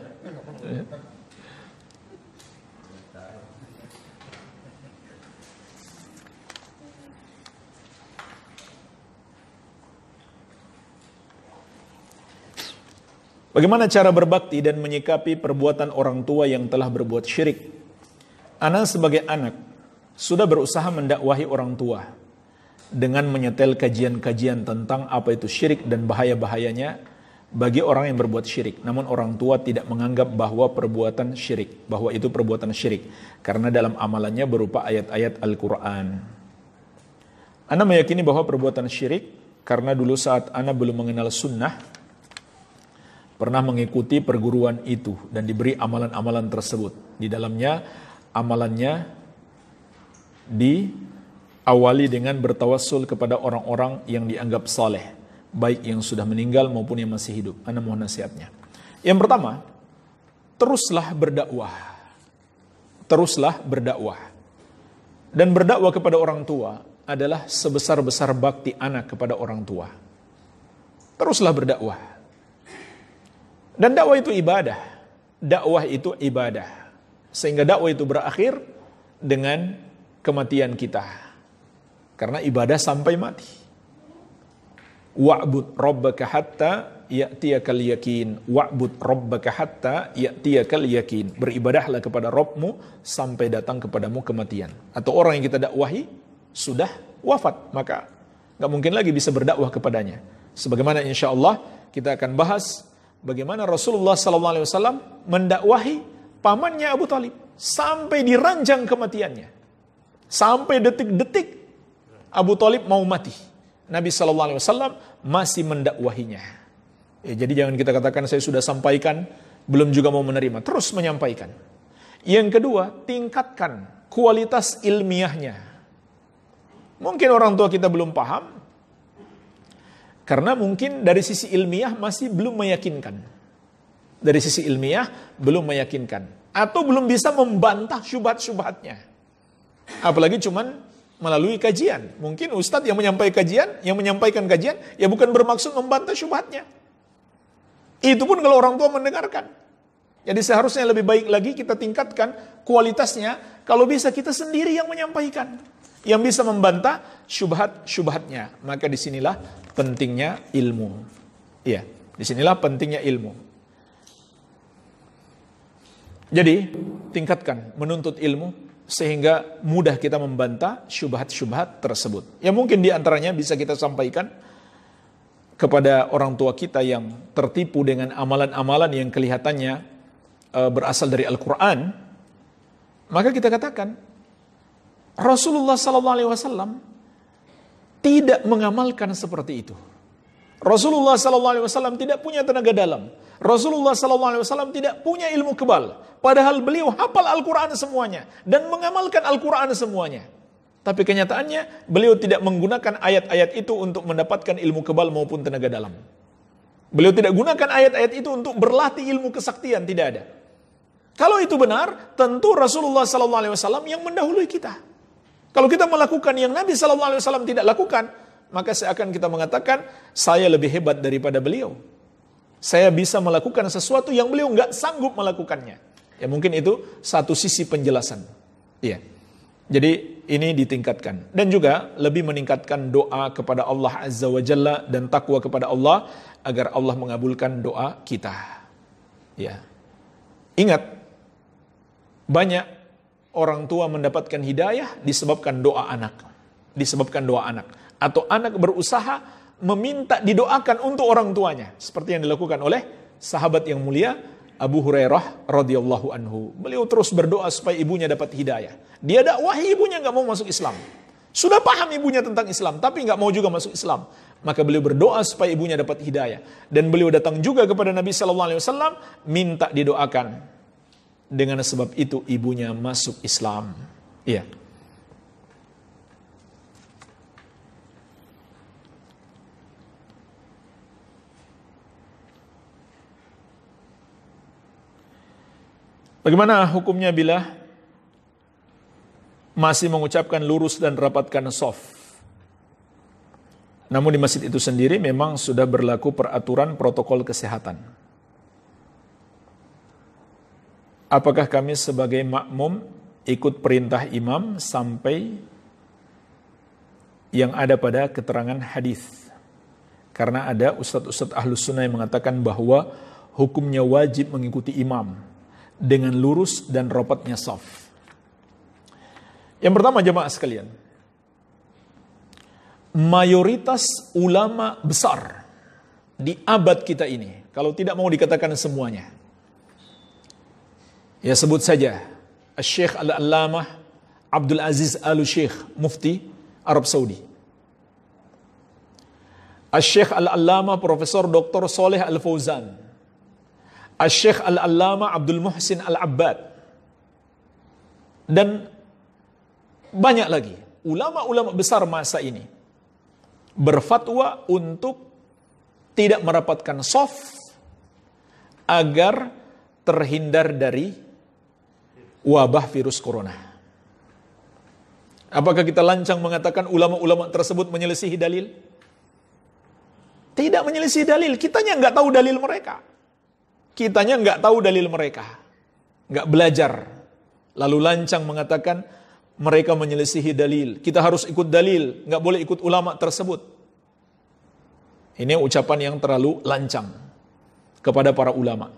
Bagaimana cara berbakti dan menyikapi perbuatan orang tua yang telah berbuat syirik? Ana sebagai anak sudah berusaha mendakwahi orang tua dengan menyetel kajian-kajian tentang apa itu syirik dan bahaya-bahayanya bagi orang yang berbuat syirik. Namun orang tua tidak menganggap bahwa itu perbuatan syirik karena dalam amalannya berupa ayat-ayat Al-Quran. Ana meyakini bahwa perbuatan syirik karena dulu saat ana belum mengenal sunnah, pernah mengikuti perguruan itu dan diberi amalan-amalan tersebut. Di dalamnya amalannya diawali dengan bertawassul kepada orang-orang yang dianggap saleh, baik yang sudah meninggal maupun yang masih hidup. Ana mohon nasihatnya. Yang pertama, teruslah berdakwah. Teruslah berdakwah. Dan berdakwah kepada orang tua adalah sebesar-besar bakti anak kepada orang tua. Teruslah berdakwah. Dan dakwah itu ibadah. Dakwah itu ibadah. Sehingga dakwah itu berakhir dengan kematian kita. Karena ibadah sampai mati. Wa'bud rabbaka hatta ya'tiyakal yakin. Wa'bud rabbaka hatta ya'tiyakal yakin. Beribadahlah kepada Rabbmu sampai datang kepadamu kematian. Atau orang yang kita dakwahi sudah wafat, maka gak mungkin lagi bisa berdakwah kepadanya. Sebagaimana insyaAllah kita akan bahas bagaimana Rasulullah SAW mendakwahi pamannya Abu Talib sampai di ranjang kematiannya, sampai detik-detik Abu Talib mau mati, Nabi SAW masih mendakwahinya. Jadi jangan kita katakan saya sudah sampaikan, belum juga mau menerima, terus menyampaikan. Yang kedua, tingkatkan kualitas ilmiahnya. Mungkin orang tua kita belum paham, karena mungkin dari sisi ilmiah masih belum meyakinkan. Dari sisi ilmiah belum meyakinkan. Atau belum bisa membantah syubhat-syubhatnya. Apalagi cuman melalui kajian. Mungkin ustadz yang menyampaikan kajian, ya bukan bermaksud membantah syubhatnya. Itu pun kalau orang tua mendengarkan. Jadi seharusnya lebih baik lagi kita tingkatkan kualitasnya. Kalau bisa kita sendiri yang menyampaikan. Yang bisa membantah syubhat-syubhatnya. Maka disinilah pentingnya ilmu. Iya, disinilah pentingnya ilmu. Jadi, tingkatkan menuntut ilmu sehingga mudah kita membantah syubhat-syubhat tersebut. Ya mungkin di antaranya bisa kita sampaikan kepada orang tua kita yang tertipu dengan amalan-amalan yang kelihatannya berasal dari Al-Quran. Maka kita katakan, Rasulullah SAW tidak mengamalkan seperti itu. Rasulullah SAW tidak punya tenaga dalam. Rasulullah SAW tidak punya ilmu kebal. Padahal beliau hafal Al-Quran semuanya. Dan mengamalkan Al-Quran semuanya. Tapi kenyataannya beliau tidak menggunakan ayat-ayat itu untuk mendapatkan ilmu kebal maupun tenaga dalam. Beliau tidak gunakan ayat-ayat itu untuk berlatih ilmu kesaktian. Tidak ada. Kalau itu benar, tentu Rasulullah SAW yang mendahului kita. Kalau kita melakukan yang Nabi SAW tidak lakukan, maka seakan kita mengatakan, saya lebih hebat daripada beliau. Saya bisa melakukan sesuatu yang beliau nggak sanggup melakukannya. Ya mungkin itu satu sisi penjelasan. Iya. Jadi ini ditingkatkan. Dan juga lebih meningkatkan doa kepada Allah Azza wa Jalla dan takwa kepada Allah agar Allah mengabulkan doa kita. Ya. Ingat, banyak orang tua mendapatkan hidayah disebabkan doa anak. Disebabkan doa anak. Atau anak berusaha meminta didoakan untuk orang tuanya. Seperti yang dilakukan oleh sahabat yang mulia Abu Hurairah radhiyallahu anhu. Beliau terus berdoa supaya ibunya dapat hidayah. Dia dakwahi ibunya gak mau masuk Islam. Sudah paham ibunya tentang Islam, tapi gak mau juga masuk Islam. Maka beliau berdoa supaya ibunya dapat hidayah. Dan beliau datang juga kepada Nabi SAW, minta didoakan. Dengan sebab itu ibunya masuk Islam. Iya. Bagaimana hukumnya bila masih mengucapkan lurus dan rapatkan shaf? Namun di masjid itu sendiri memang sudah berlaku peraturan protokol kesehatan. apakah kami sebagai makmum ikut perintah imam sampai yang ada pada keterangan hadis? Karena ada ustadz-ustadz ahlus sunnah yang mengatakan bahwa hukumnya wajib mengikuti imam dengan lurus dan rapatnya shaf. Yang pertama jemaah sekalian, mayoritas ulama besar di abad kita ini, kalau tidak mau dikatakan semuanya, ya sebut saja Syekh Al-Allamah Abdul Aziz Al-Syekh, Mufti Arab Saudi, Syekh Al-Allamah Profesor Dr. Saleh Al-Fauzan, Syekh Al-Allamah Abdul Muhsin Al-Abbad, dan banyak lagi ulama-ulama besar masa ini berfatwa untuk tidak merapatkan shaf agar terhindar dari wabah virus corona. Apakah kita lancang mengatakan ulama-ulama tersebut menyelisihi dalil? Tidak menyelisihi dalil. Kitanya nggak tahu dalil mereka. Kitanya nggak tahu dalil mereka. Nggak belajar. Lalu lancang mengatakan mereka menyelisihi dalil. Kita harus ikut dalil. Nggak boleh ikut ulama tersebut. Ini ucapan yang terlalu lancang kepada para ulama.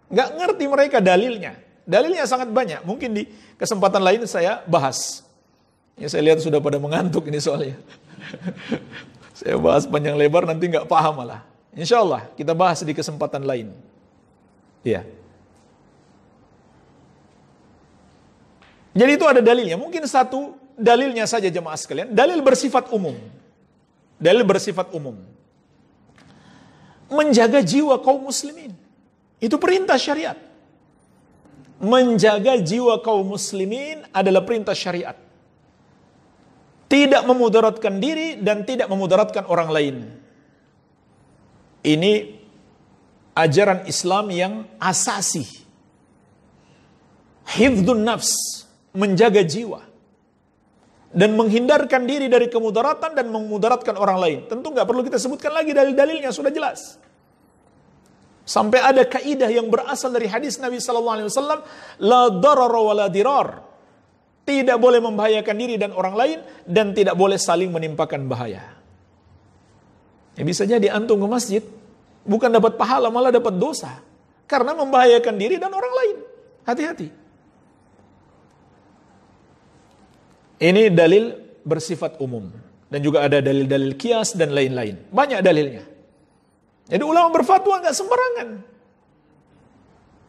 Nggak ngerti mereka dalilnya. Dalilnya sangat banyak. Mungkin di kesempatan lain saya bahas. Ya, saya lihat sudah pada mengantuk ini soalnya. Saya bahas panjang lebar nanti nggak paham malah. Insya Allah kita bahas di kesempatan lain. Ya. Jadi itu ada dalilnya. Mungkin satu dalilnya saja jemaah sekalian. Dalil bersifat umum. Dalil bersifat umum. Menjaga jiwa kaum muslimin. Itu perintah syariat. Menjaga jiwa kaum muslimin adalah perintah syariat. Tidak memudaratkan diri dan tidak memudaratkan orang lain. Ini ajaran Islam yang asasi. Hifdzun nafs, menjaga jiwa. Dan menghindarkan diri dari kemudaratan dan memudaratkan orang lain. Tentu nggak perlu kita sebutkan lagi dalil-dalilnya, sudah jelas. Sampai ada kaidah yang berasal dari hadis Nabi SAW, la darara wa la dirar. Tidak boleh membahayakan diri dan orang lain, dan tidak boleh saling menimpakan bahaya. Ya bisa jadi antum ke masjid, bukan dapat pahala, malah dapat dosa. Karena membahayakan diri dan orang lain. Hati-hati. Ini dalil bersifat umum. Dan juga ada dalil-dalil kias dan lain-lain. Banyak dalilnya. Jadi ulama berfatwa nggak sembarangan.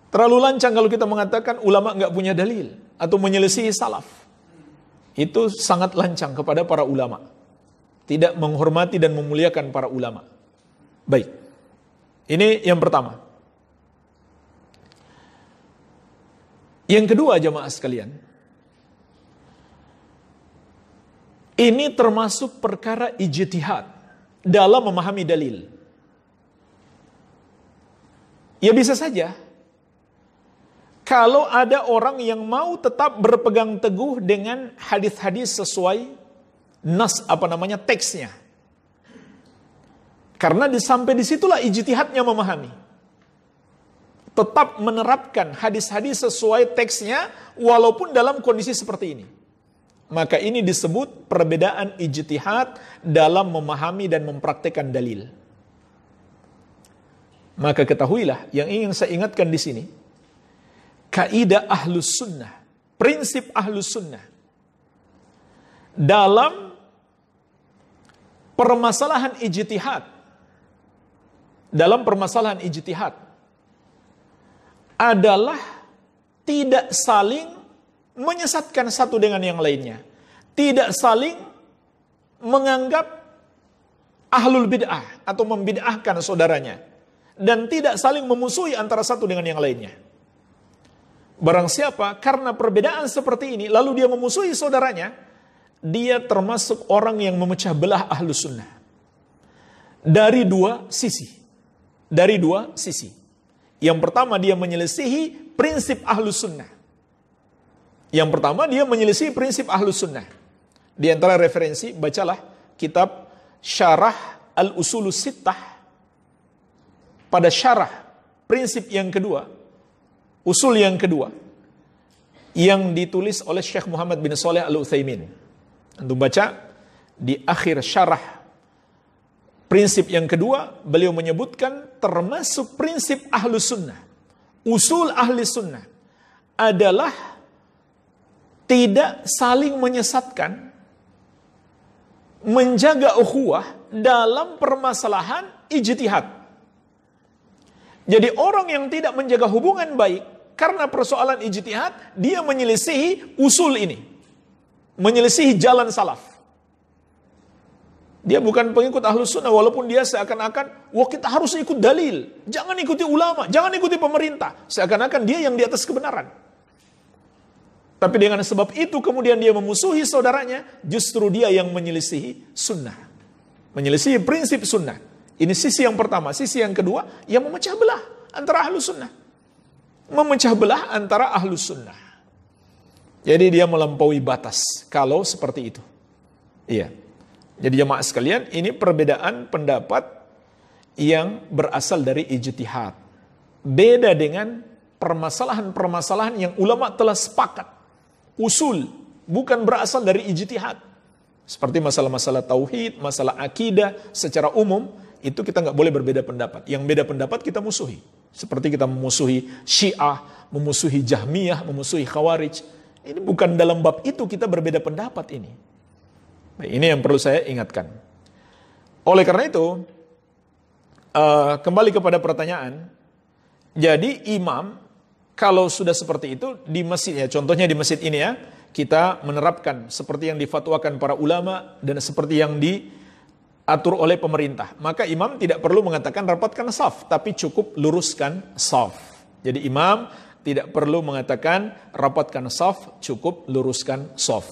Terlalu lancang kalau kita mengatakan ulama nggak punya dalil. Atau menyelisihi salaf. Itu sangat lancang kepada para ulama. Tidak menghormati dan memuliakan para ulama. Baik. Ini yang pertama. Yang kedua jamaah sekalian. Ini termasuk perkara ijtihad dalam memahami dalil. Ya bisa saja. Kalau ada orang yang mau tetap berpegang teguh dengan hadis-hadis sesuai teksnya. Karena sampai disitulah ijtihadnya memahami. Tetap menerapkan hadis-hadis sesuai teksnya walaupun dalam kondisi seperti ini. Maka ini disebut perbedaan ijtihad dalam memahami dan mempraktekkan dalil. Maka ketahuilah yang ingin saya ingatkan di sini, kaidah ahlus sunnah, prinsip ahlus sunnah dalam permasalahan ijtihad adalah tidak saling menyesatkan satu dengan yang lainnya. Tidak saling menganggap ahlul bid'ah atau membid'ahkan saudaranya. Dan tidak saling memusuhi antara satu dengan yang lainnya. Barang siapa karena perbedaan seperti ini lalu dia memusuhi saudaranya, dia termasuk orang yang memecah belah ahlus sunnah. Dari dua sisi. Yang pertama dia menyelisihi prinsip ahlus sunnah. Di antara referensi, bacalah kitab Syarah Al-Usulus Sittah. Pada syarah prinsip yang kedua, Usul yang kedua yang ditulis oleh Syekh Muhammad bin Shalih Al-Utsaimin. Antum baca di akhir syarah prinsip yang kedua, beliau menyebutkan termasuk prinsip Ahlus Sunnah. Usul Ahli Sunnah adalah tidak saling menyesatkan, menjaga ukhuwah dalam permasalahan ijtihad. Jadi orang yang tidak menjaga hubungan baik karena persoalan ijtihad, dia menyelisihi usul ini, menyelisihi jalan salaf. Dia bukan pengikut Ahlus Sunnah, walaupun dia seakan-akan, wah kita harus ikut dalil, jangan ikuti ulama, jangan ikuti pemerintah. Seakan-akan dia yang di atas kebenaran. Tapi dengan sebab itu kemudian dia memusuhi saudaranya, justru dia yang menyelisihi sunnah. Menyelisihi prinsip sunnah. Ini sisi yang pertama. Sisi yang kedua, yang memecah belah antara Ahlus Sunnah. Memecah belah antara Ahlus Sunnah. Jadi dia melampaui batas kalau seperti itu. Iya. Jadi jemaah sekalian, ini perbedaan pendapat yang berasal dari ijtihad. Beda dengan permasalahan-permasalahan yang ulama telah sepakat. Usul, bukan berasal dari ijtihad. Seperti masalah-masalah tauhid, masalah akidah secara umum, itu kita nggak boleh berbeda pendapat. Yang beda pendapat kita musuhi. Seperti kita memusuhi Syiah, memusuhi Jahmiyah, memusuhi Khawarij. Ini bukan dalam bab itu kita berbeda pendapat ini. Nah, ini yang perlu saya ingatkan. Oleh karena itu, kembali kepada pertanyaan. Jadi imam, kalau sudah seperti itu di masjid, ya, contohnya di masjid ini ya, kita menerapkan seperti yang difatwakan para ulama dan seperti yang diatur oleh pemerintah. Maka imam tidak perlu mengatakan rapatkan shaf, tapi cukup luruskan shaf. Jadi imam tidak perlu mengatakan rapatkan shaf, cukup luruskan shaf.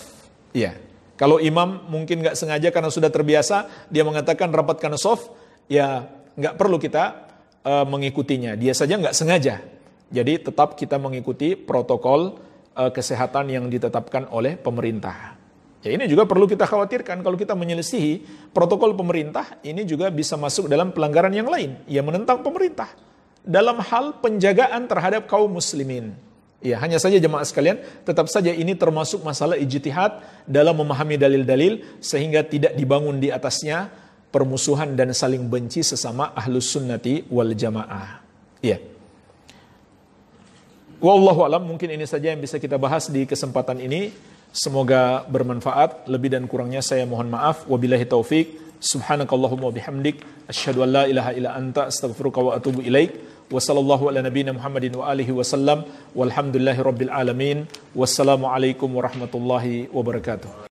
Iya. Kalau imam mungkin nggak sengaja karena sudah terbiasa, dia mengatakan rapatkan shaf, ya nggak perlu kita mengikutinya. Dia saja nggak sengaja. Jadi tetap kita mengikuti protokol kesehatan yang ditetapkan oleh pemerintah. Ya, ini juga perlu kita khawatirkan kalau kita menyelisihi protokol pemerintah, ini juga bisa masuk dalam pelanggaran yang lain, ya menentang pemerintah dalam hal penjagaan terhadap kaum muslimin. Ya, hanya saja jemaah sekalian, tetap saja ini termasuk masalah ijtihad dalam memahami dalil-dalil sehingga tidak dibangun di atasnya permusuhan dan saling benci sesama Ahlus Sunnati wal Jamaah. Ya. Wallahu alam, mungkin ini saja yang bisa kita bahas di kesempatan ini. Semoga bermanfaat. Lebih dan kurangnya saya mohon maaf. Wabillahi taufik. Subhanakallahumma bihamdik. Asyhadu an la ilaha illa anta astaghfiruka wa atubu ilaik. Wa sallallahu ala nabiyina Muhammadin wa alihi wasallam. Walhamdulillahi rabbil alamin. Wassalamualaikum warahmatullahi wabarakatuh.